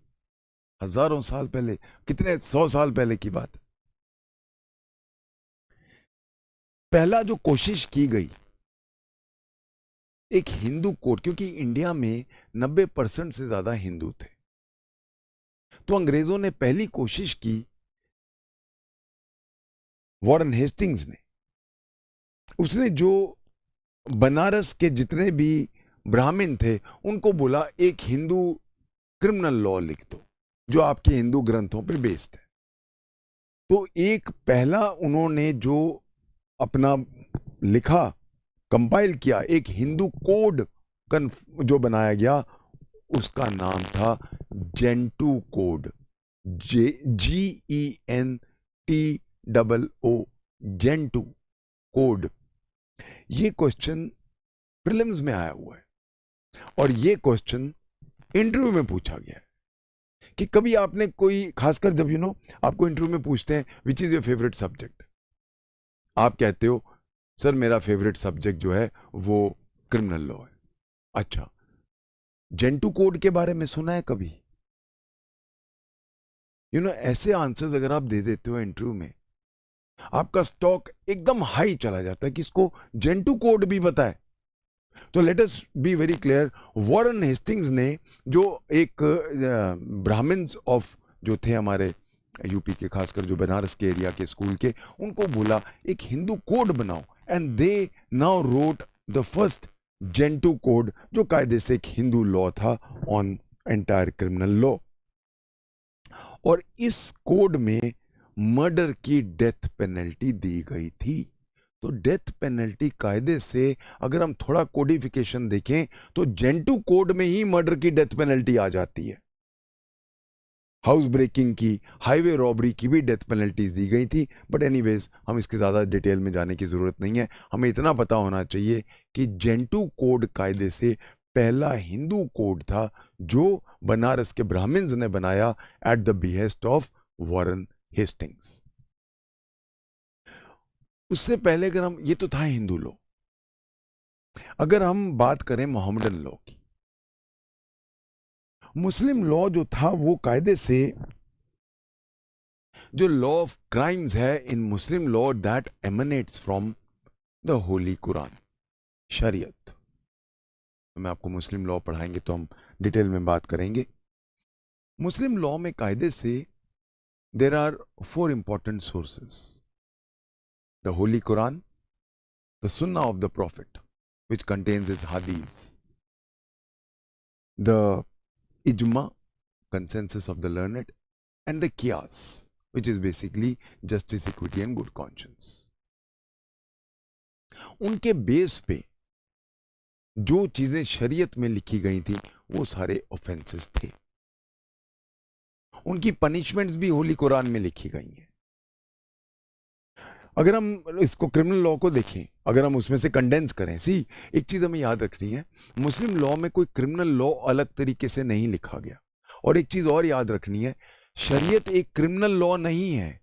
हजारों साल पहले, कितने 100 साल पहले की बात। पहला जो कोशिश की गई एक हिंदू कोर्ट, क्योंकि इंडिया में 90% से ज्यादा हिंदू थे, तो अंग्रेजों ने पहली कोशिश की, वॉरेन हेस्टिंग्स ने। उसने जो बनारस के जितने भी ब्राह्मण थे उनको बोला, एक हिंदू क्रिमिनल लॉ लिख दो जो आपके हिंदू ग्रंथों पर बेस्ड है। तो एक पहला उन्होंने जो अपना लिखा कंपाइल किया, एक हिंदू कोड जो बनाया गया, उसका नाम था Gentoo code, GENTOO, Gentoo code. ये क्वेश्चन प्रीलिम्स में आया हुआ है और ये क्वेश्चन इंटरव्यू में पूछा गया है कि कभी आपने कोई, खासकर जब आपको इंटरव्यू में पूछते हैं which is your favourite subject, आप कहते हो सर मेरा फेवरेट सब्जेक्ट जो है वो क्रिमिनल लॉ है। अच्छा, जेंटू कोड के बारे में सुना है कभी? ऐसे आंसर्स अगर आप दे देते हो इंटरव्यू में, आपका स्टॉक एकदम हाई चला जाता है कि इसको जेंटू कोड भी पता है। तो let us be very clear, Warren Hastings ने, जो एक ब्राह्मण्स ऑफ जो थे हमारे यूपी के, खासकर जो बनारस के एरिया के स्कूल के, उनको बोला एक हिंदू कोड बनाओ, and they now wrote the first Gentoo code, जो कायदे से एक हिंदू लॉ था ऑन एंटायर क्रिमिनल लॉ। और इस कोड में मर्डर की डेथ पेनल्टी दी गई थी। तो डेथ पेनल्टी कायदे से अगर हम थोड़ा कोडिफिकेशन देखें तो जेंटू कोड में ही मर्डर की डेथ पेनल्टी आ जाती है। हाउस ब्रेकिंग की, हाईवे रॉबरी की भी डेथ पेनल्टीज दी गई थी, बट एनीवेज हम इसके ज़्यादा डिटेल में जाने की ज़रूरत नहीं है। हमें इतना पता होना चाहिए कि जेंटू कोड कायदे से पहला हिंदू कोड था जो बनारस के ब्राह्मण्स ने बनाया at the behest of Warren Hastings. उससे पहले अगर हम, ये तो था हिंदू लॉ, अगर हम बात करें मोहम्मदन लॉ की, मुस्लिम लॉ जो था वो कायदे से जो लॉ ऑफ क्राइम्स है in Muslim law, that emanates from the holy Quran, शरीयत। मैं आपको मुस्लिम लॉ पढ़ाएंगे तो हम डिटेल में बात करेंगे। मुस्लिम लॉ में कायदे से there are 4 important sources: the Holy Quran, the Sunnah of the Prophet, which contains his hadiths, the Ijma, consensus of the learned, and the Qiyas, which is basically justice, equity, and good conscience. उनके base पे जो चीजें शरीयत में लिखी गई थी वो सारे ऑफेंसेस थे। उनकी पनिशमेंट्स भी होली कुरान में लिखी गई हैं। अगर हम इसको क्रिमिनल लॉ को देखें, अगर हम उसमें से कंडेंस करें, एक चीज हमें याद रखनी है, मुस्लिम लॉ में कोई क्रिमिनल लॉ अलग तरीके से नहीं लिखा गया। और एक चीज और याद रखनी है, शरीयत एक क्रिमिनल लॉ नहीं है।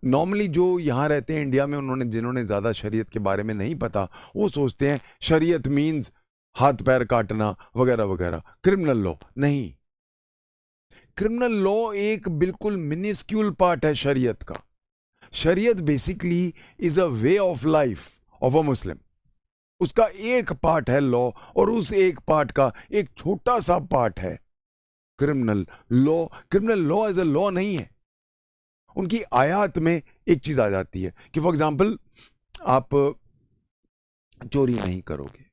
नॉर्मली जो यहां रहते हैं इंडिया में, जिन्होंने ज्यादा शरीयत के बारे में नहीं पता, वो सोचते हैं शरीयत मीन्स हाथ पैर काटना वगैरह वगैरह। क्रिमिनल लॉ नहीं, क्रिमिनल लॉ एक बिल्कुल मिनिस्क्यूल पार्ट है शरीयत का। शरीयत basically is a way of life of a Muslim, उसका एक पार्ट है लॉ, और उस एक पार्ट का एक छोटा सा पार्ट है criminal law. Criminal law as a law नहीं है। उनकी आयात में एक चीज आ जाती है कि फॉर एग्जाम्पल आप चोरी नहीं करोगे,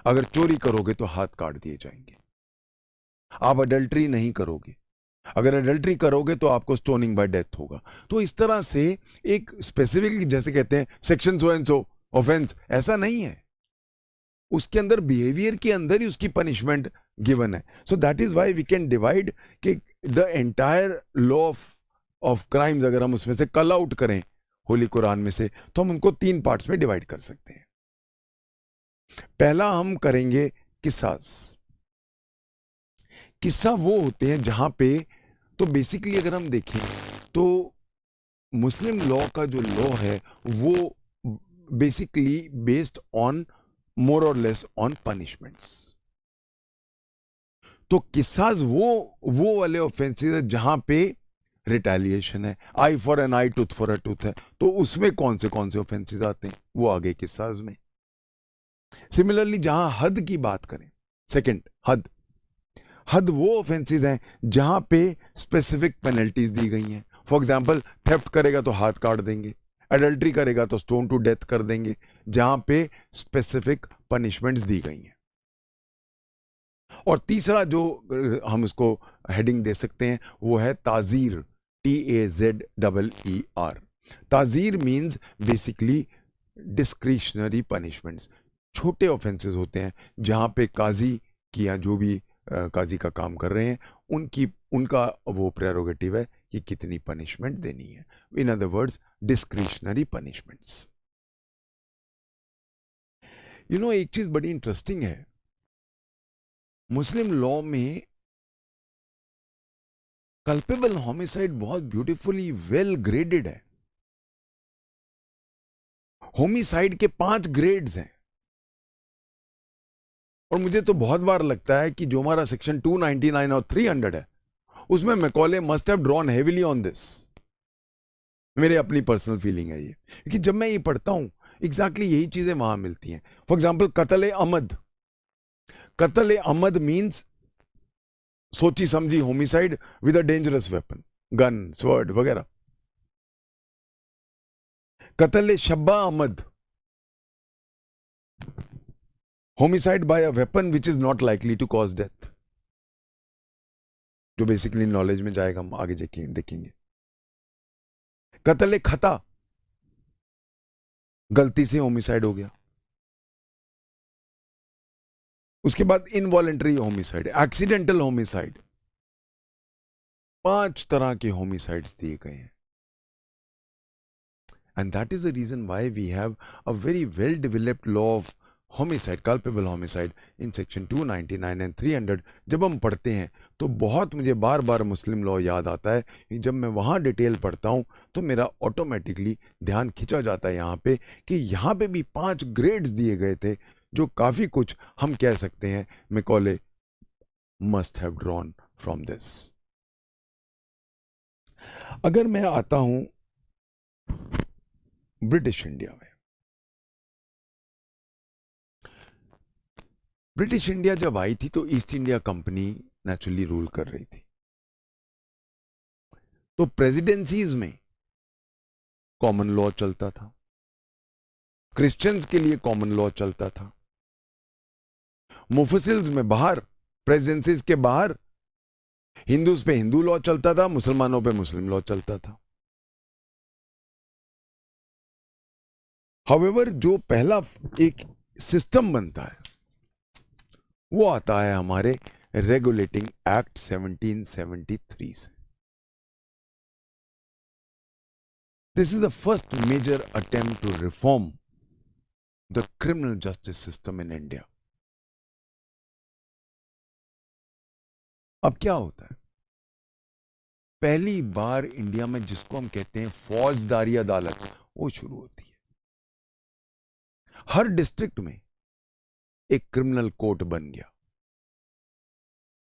अगर चोरी करोगे तो हाथ काट दिए जाएंगे। आप अडल्ट्री नहीं करोगे, अगर अडल्ट्री करोगे तो आपको स्टोनिंग बाय डेथ होगा। तो इस तरह से एक स्पेसिफिक, जैसे कहते हैं section so and so offence, ऐसा नहीं है। उसके अंदर बिहेवियर के अंदर ही उसकी पनिशमेंट गिवन है। So that is why we can divide कि the entire law of crimes, अगर हम उसमें से कल आउट करें होली कुरान में से, तो हम उनको 3 पार्ट्स में डिवाइड कर सकते हैं। पहला हम करेंगे किस्सास। किस्सा वो होते हैं जहां पे, तो बेसिकली अगर हम देखें तो मुस्लिम लॉ का जो लॉ है वो बेसिकली बेस्ड ऑन मोर और लेस ऑन पनिशमेंट्स। तो किस्सास वो वाले ऑफेंसेस है जहां पे रिटेलिएशन है, eye for an eye, tooth for a tooth है। तो उसमें कौन से ऑफेंसेस आते हैं, वो आ गए किस्सास में। सिमिलरली जहां हद की बात करें, सेकंड हद वो ऑफेंसेस हैं जहां पे स्पेसिफिक पेनल्टीज दी गई हैं। फॉर एग्जांपल थेफ्ट करेगा तो हाथ काट देंगे, एडल्ट्री करेगा तो स्टोन टू डेथ कर देंगे, जहां पे स्पेसिफिक पनिशमेंट्स दी गई हैं। और तीसरा जो हम उसको हेडिंग दे सकते हैं वो है ताजीर, TAZEER। ताजीर मीन्स बेसिकली डिस्क्रिशनरी पनिशमेंट्स, छोटे ऑफेंसेस होते हैं जहां पे काजी की या जो भी काजी का काम कर रहे हैं उनका वो प्रेरोगेटिव है कि कितनी पनिशमेंट देनी है. इन अदर वर्ड्स, डिस्क्रिशनरी पनिशमेंट्स. एक चीज बड़ी इंटरेस्टिंग है, मुस्लिम लॉ में कल्पेबल होमिसाइड बहुत ब्यूटीफुली वेल ग्रेडेड है. होमिसाइड के 5 ग्रेड्स हैं. और मुझे तो बहुत बार लगता है कि जो हमारा सेक्शन 299 और 300 है उसमें Macaulay must have drawn heavily on this. मेरे अपनी पर्सनल फीलिंग है ये, क्योंकि जब मैं ये पढ़ता हूं एग्जैक्टली यही चीजें वहां मिलती हैं. फॉर एग्जाम्पल कत्ल अमद. कत्ल अमद मीन्स सोची समझी homicide with a dangerous weapon, gun, sword वगैरह. कत्ल शब्बा अमद, homicide by a weapon which is not likely to cause death, जो बेसिकली नॉलेज में जाएगा, हम आगे देखेंगे. कत्ल खता, गलती से होमिसाइड हो गया. उसके बाद इनवॉलेंटरी होमिसाइड, एक्सीडेंटल होमिसाइड. 5 तरह के होमिसाइड्स दिए गए हैं. And that is the reason why we have a very well developed law of homicide, culpable homicide in section 299 and 300. जब हम पढ़ते हैं तो बहुत मुझे बार बार मुस्लिम लॉ याद आता है कि जब मैं वहाँ डिटेल पढ़ता हूँ तो मेरा ऑटोमेटिकली ध्यान खिंचा जाता है यहाँ पे कि यहाँ पे भी 5 ग्रेड्स दिए गए थे, जो काफ़ी कुछ हम कह सकते हैं Macaulay must have drawn from this. अगर मैं आता हूँ ब्रिटिश इंडिया में, ब्रिटिश इंडिया जब आई थी तो east India company naturally rule कर रही थी. तो प्रेसिडेंसीज में कॉमन लॉ चलता था, क्रिश्चियंस के लिए कॉमन लॉ चलता था. मुफसिल्स में बाहर, प्रेसिडेंसीज के बाहर हिंदूज पे हिंदू लॉ चलता था, मुसलमानों पे मुस्लिम लॉ चलता था. हाउएवर जो पहला एक सिस्टम बनता है वो आता है हमारे रेगुलेटिंग एक्ट 1773 से. This is the first major attempt to reform the criminal justice system in India. अब क्या होता है, पहली बार इंडिया में जिसको हम कहते हैं फौजदारी अदालत, वो शुरू होती है. हर डिस्ट्रिक्ट में एक क्रिमिनल कोर्ट बन गया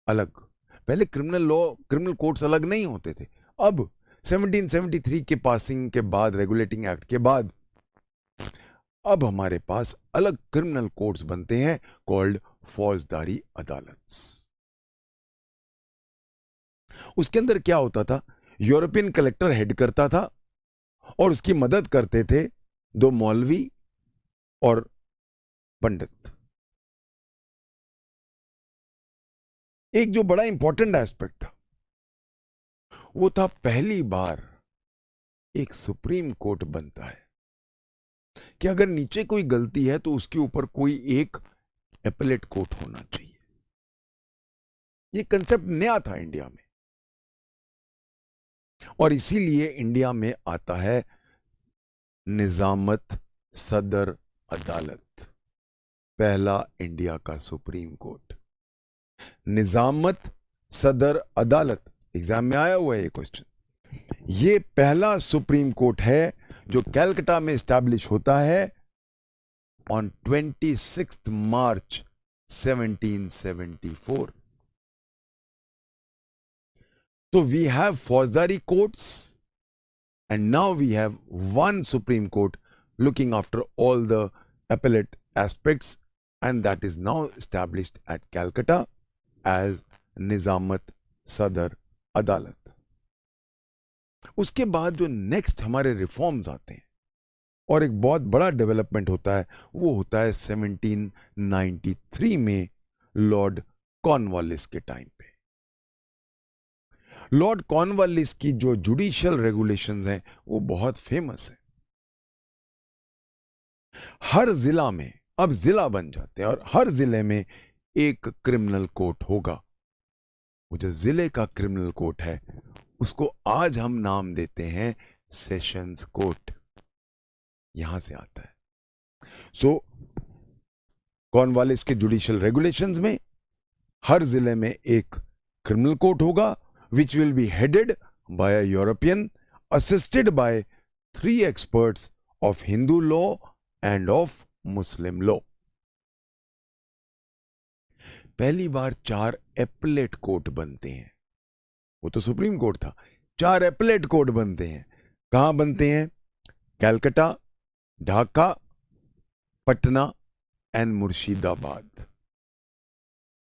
अलग. पहले क्रिमिनल लॉ, क्रिमिनल कोर्ट्स अलग नहीं होते थे. अब 1773 के पासिंग के बाद, रेगुलेटिंग एक्ट के बाद, अब हमारे पास अलग क्रिमिनल कोर्ट्स बनते हैं कॉल्ड फौजदारी अदालत. उसके अंदर क्या होता था, यूरोपियन कलेक्टर हेड करता था और उसकी मदद करते थे 2 मौलवी और पंडित. एक जो बड़ा इंपॉर्टेंट एस्पेक्ट था वो था पहली बार एक सुप्रीम कोर्ट बनता है कि अगर नीचे कोई गलती है तो उसके ऊपर कोई एक एपेलेट कोर्ट होना चाहिए. ये कंसेप्ट नया था इंडिया में और इसीलिए इंडिया में आता है निजामत सदर अदालत, पहला इंडिया का सुप्रीम कोर्ट. निजामत सदर अदालत, एग्जाम में आया हुआ है ये क्वेश्चन. ये पहला सुप्रीम कोर्ट है जो कलकत्ता में एस्टैब्लिश होता है on 26 March 1774. So we have फौजदारी courts and now we have one Supreme Court looking after all the appellate aspects, and that is now established at Calcutta as निजामत सदर अदालत. उसके बाद जो नेक्स्ट हमारे रिफॉर्म्स आते हैं और एक बहुत बड़ा डेवलपमेंट होता है वो होता है 1793 में लॉर्ड कॉर्नवालिस के टाइम पे. लॉर्ड कॉर्नवालिस की जो जुडिशियल रेगुलेशंस हैं वो बहुत फेमस है. हर जिला में, अब जिला बन जाते हैं और हर जिले में एक क्रिमिनल कोर्ट होगा। वो जो जिले का क्रिमिनल कोर्ट है उसको आज हम नाम देते हैं सेशंस कोर्ट, यहां से आता है। सो कॉर्नवालिस के जुडिशियल रेगुलेशंस में हर जिले में एक क्रिमिनल कोर्ट होगा which will be headed by a European assisted by 3 experts of Hindu law and of Muslim law. पहली बार 4 एपलेट कोर्ट बनते हैं। वो तो सुप्रीम कोर्ट था, 4 एपलेट कोर्ट बनते हैं। कहां बनते हैं? कैलकाटा, ढाका, पटना एंड मुर्शिदाबाद।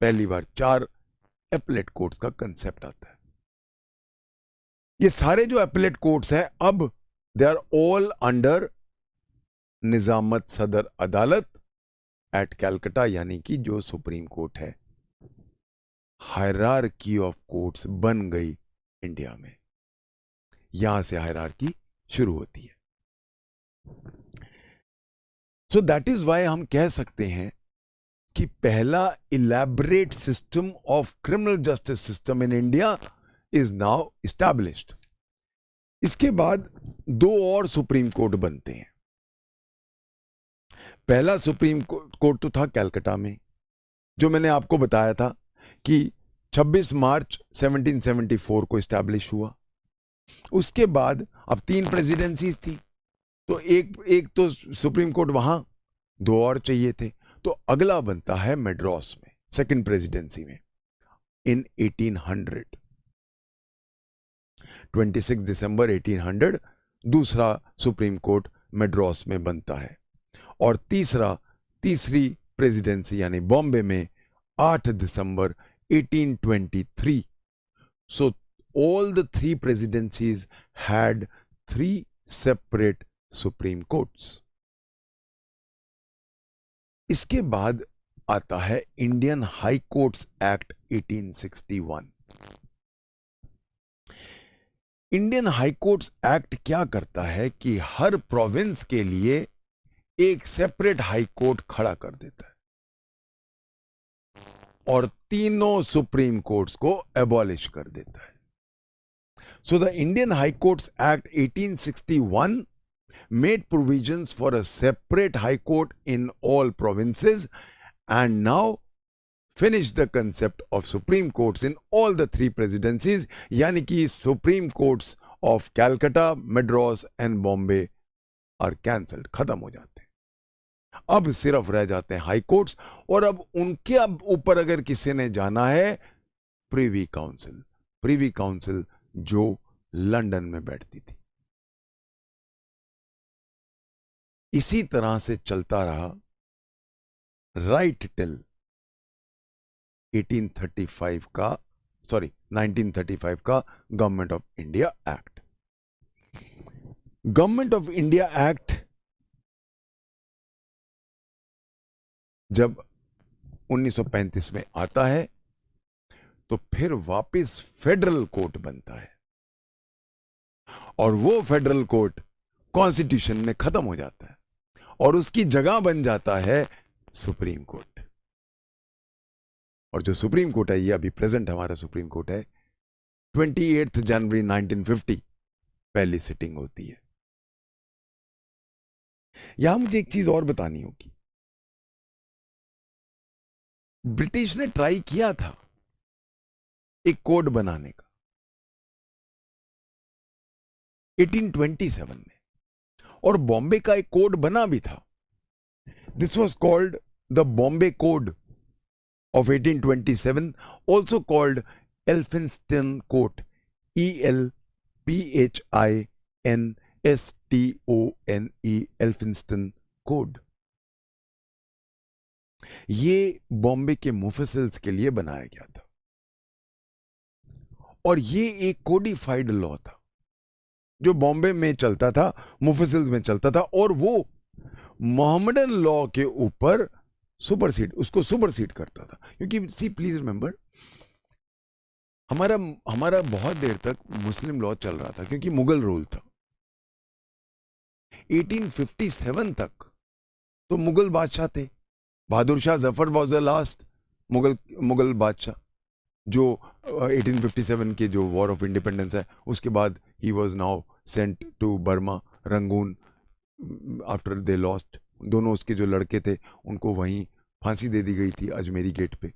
पहली बार 4 एपलेट कोर्ट्स का कंसेप्ट आता है। ये सारे जो एपलेट कोर्ट्स हैं अब दे आर ऑल अंडर निजामत सदर अदालत एट कैलकाटा, यानी कि जो सुप्रीम कोर्ट है। हायरार्की ऑफ कोर्ट्स बन गई इंडिया में, यहां से हायरार्की शुरू होती है। सो दैट इज वाई हम कह सकते हैं कि पहला elaborate system of criminal justice system in India is now established. इसके बाद 2 और सुप्रीम कोर्ट बनते हैं। पहला सुप्रीम कोर्ट तो था कैलकाटा में, जो मैंने आपको बताया था कि 26 मार्च 1774 को इस्टैब्लिश हुआ। उसके बाद अब 3 प्रेसिडेंसीज थी, तो एक तो सुप्रीम कोर्ट वहां, 2 और चाहिए थे। तो अगला बनता है मैड्रास में, सेकंड प्रेसिडेंसी में, इन 1800, 26 दिसंबर 1800 दूसरा सुप्रीम कोर्ट मैड्रास में बनता है। और तीसरी प्रेसिडेंसी यानी बॉम्बे में 8 दिसंबर 1823। सो all the 3 presidencies had 3 separate supreme courts. इसके बाद आता है Indian high courts act 1861। Indian high courts act क्या करता है कि हर प्रोविंस के लिए एक सेपरेट हाई कोर्ट खड़ा कर देता है और तीनों सुप्रीम कोर्ट्स को एबॉलिश कर देता है। So the Indian High Courts Act 1861 made provisions for a separate high court in all provinces and now finished the concept of supreme courts in all the 3 presidencies, यानी कि supreme courts of Calcutta, Madras and Bombay are cancelled, खत्म हो जाते हैं। अब सिर्फ रह जाते हैं हाई कोर्ट्स, और अब उनके ऊपर अगर किसी ने जाना है प्रिवी काउंसिल जो लंदन में बैठती थी। इसी तरह से चलता रहा राइट टिल 1935 का government of India act. Government of India act जब 1935 में आता है तो फिर वापस फेडरल कोर्ट बनता है और वो फेडरल कोर्ट कॉन्स्टिट्यूशन में खत्म हो जाता है और उसकी जगह बन जाता है सुप्रीम कोर्ट। और जो सुप्रीम कोर्ट है, ये अभी प्रेजेंट हमारा सुप्रीम कोर्ट है, 28 जनवरी 1950 पहली सिटिंग होती है। यहां मुझे एक चीज और बतानी होगी। ब्रिटिश ने ट्राई किया था एक कोड बनाने का 1827 में, और बॉम्बे का एक कोड बना भी था। This was called the Bombay code of 1827, also called Elphinstone code, ELPHINSTONE, Elphinstone code. ये बॉम्बे के मुफस्सिल्स के लिए बनाया गया था और ये एक कोडिफाइड लॉ था जो बॉम्बे में चलता था, मुफस्सिल्स में चलता था, और वो मोहम्मदन लॉ के ऊपर उसको सुपरसीड करता था। क्योंकि सी प्लीज रिमेंबर, हमारा बहुत देर तक मुस्लिम लॉ चल रहा था क्योंकि मुगल रूल था। 1857 तक तो मुगल बादशाह थे, Bahadur Shah Zafar was the last Mughal बादशाह जो 1857 के जो वॉर ऑफ इंडिपेंडेंस है उसके बाद ही was now sent to Burma, Rangoon, after they lost. दोनों उसके जो लड़के थे उनको वहीं फांसी दे दी गई थी अजमेरी गेट पे।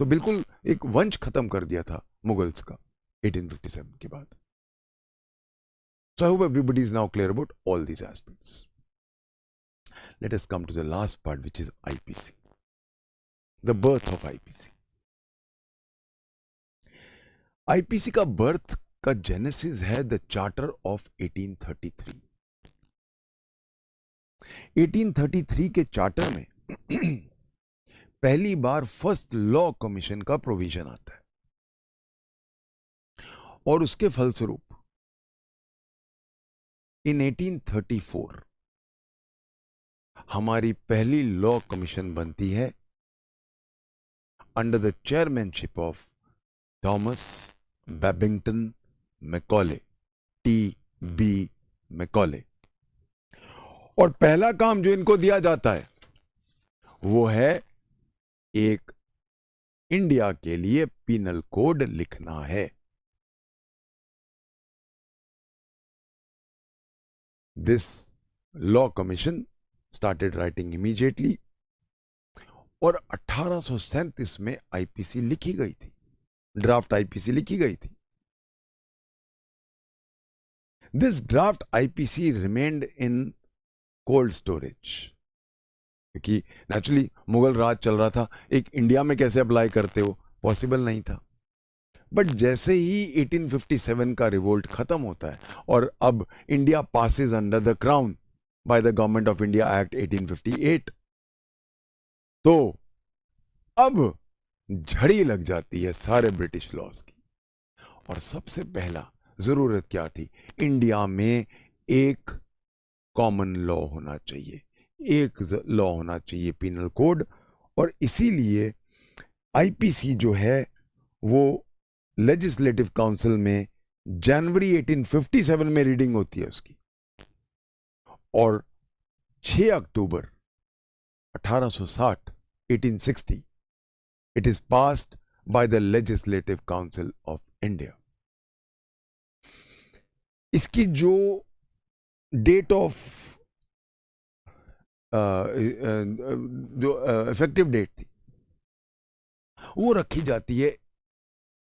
तो बिल्कुल एक वंश खत्म कर दिया था मुगल्स का 1857 के बाद। So I hope everybody is now clear about all these aspects. Let us come to the last part, which is IPC. The birth of IPC. IPC का birth का genesis है the Charter of 1833. 1833 के charter में पहली बार first law commission का provision आता है और उसके फलस्वरूप इन 1834 हमारी पहली लॉ कमीशन बनती है under the chairmanship of Thomas Babington Macaulay, TB Macaulay. और पहला काम जो इनको दिया जाता है वो है एक इंडिया के लिए पीनल कोड लिखना है। This law commission started writing immediately और 1837 में आईपीसी लिखी गई थी, ड्राफ्ट आईपीसी लिखी गई थी। This draft IPC remained in cold storage क्योंकि नेचुरली मुगल राज चल रहा था, एक इंडिया में कैसे अप्लाई करते हो, पॉसिबल नहीं था। बट जैसे ही 1857 का रिवोल्ट खत्म होता है और अब India passes under the crown by the government of India act 1858, तो अब झड़ी लग जाती है सारे ब्रिटिश लॉज की। और सबसे पहला जरूरत क्या थी, इंडिया में एक कॉमन लॉ होना चाहिए, एक लॉ होना चाहिए पीनल कोड। और इसीलिए आईपीसी जो है वो लेजिस्लेटिव काउंसिल में जनवरी 1857 में रीडिंग होती है उसकी, और 6 अक्टूबर 1860 1860 it is passed by the legislative council of India. इसकी जो डेट ऑफ जो इफेक्टिव डेट थी वो रखी जाती है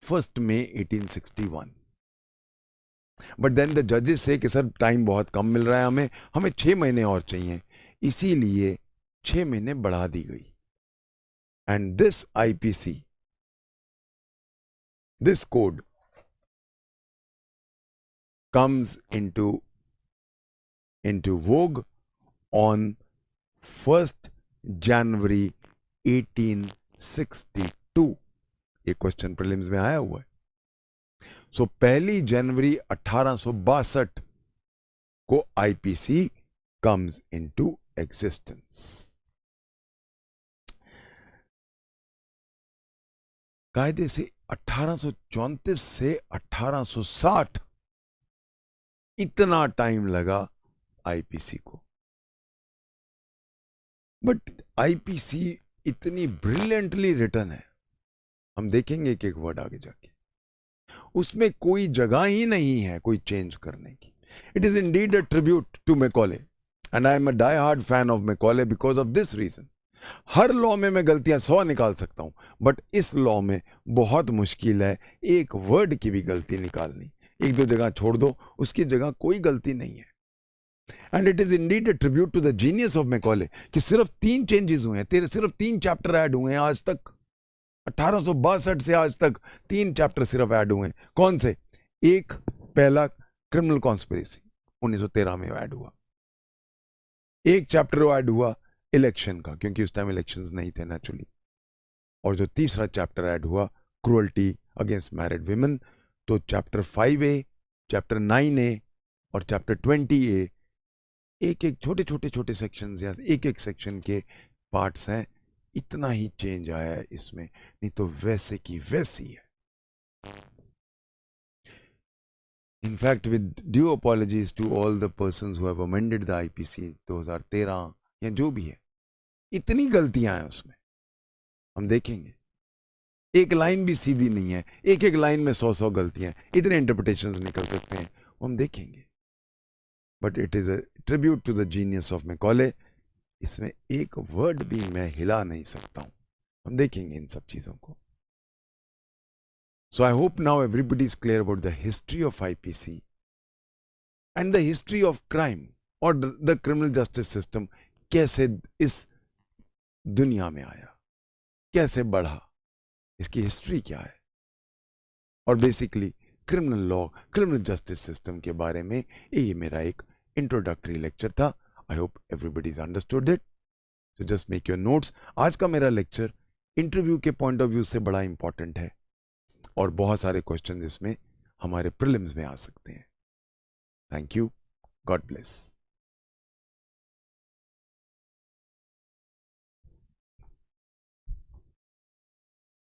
1 मई 1861। बट देन द जजेस से कि सर टाइम बहुत कम मिल रहा है, हमें 6 महीने और चाहिए, इसीलिए 6 महीने बढ़ा दी गई। And this IPC, this code comes into vogue on 1st January 1862। ये क्वेश्चन प्रीलिम्स में आया हुआ है। सो 1 जनवरी 1862 को आईपीसी comes into existence। कायदे से 1834 से 1860 इतना टाइम लगा आईपीसी को। बट आईपीसी इतनी ब्रिलियंटली रिटन है, हम देखेंगे एक एक वर्ड आगे जाके, उसमें कोई जगह ही नहीं है कोई चेंज करने की। It is indeed a tribute to Macaulay and I am a die hard fan of Macaulay because of this reason. हर लॉ में मैं गलतियां 100 निकाल सकता हूं, बट इस लॉ में बहुत मुश्किल है एक वर्ड की भी गलती निकालनी। एक दो जगह छोड़ दो, उसकी जगह कोई गलती नहीं है। And it is indeed a tribute to the genius of Macaulay कि सिर्फ 3 चेंजेस हुए हैं, तेरे सिर्फ 3 चैप्टर ऐड हुए हैं आज तक। 1862 से आज तक 3 चैप्टर सिर्फ ऐड हुए हैं। कौन से? एक, पहला क्रिमिनल कॉन्स्पिरेसी 1913 में ऐड हुआ। एक चैप्टर ऐड हुआ इलेक्शन का, क्योंकि उस टाइम इलेक्शंस नहीं थे नेचुरली। और जो तीसरा चैप्टर ऐड हुआ क्रूअल्टी अगेंस्ट मैरिड विमेन। तो चैप्टर 5A, चैप्टर 9A और चैप्टर 20A, एक एक छोटे छोटे छोटे सेक्शंस या एक एक सेक्शन के पार्ट्स हैं। इतना ही चेंज आया है इसमें, नहीं तो वैसे की वैसी है। In fact, with due apologies to all the persons who have amended the IPC 2013 या जो भी है, इतनी गलतियां हैं उसमें, हम देखेंगे। एक लाइन भी सीधी नहीं है, एक एक लाइन में 100 गलतियां, इतने इंटरप्रिटेशंस निकल सकते हैं, वो हम देखेंगे। But it is a tribute to the genius of Macaulay. इसमें एक वर्ड भी मैं हिला नहीं सकता हूं, हम देखेंगे इन सब चीजों को। So I hope now everybody is clear about the history of IPC and the history of crime और द क्रिमिनल जस्टिस सिस्टम, कैसे इस दुनिया में आया, कैसे बढ़ा, इसकी हिस्ट्री क्या है, और basically criminal law, criminal justice system के बारे में ये मेरा एक इंट्रोडक्टरी लेक्चर था। I hope everybody is understood it. So just make your notes. आज का मेरा लेक्चर इंटरव्यू के पॉइंट ऑफ व्यू से बड़ा इंपॉर्टेंट है और बहुत सारे क्वेश्चन इसमें हमारे प्रीलिम्स में आ सकते हैं। Thank you, God bless.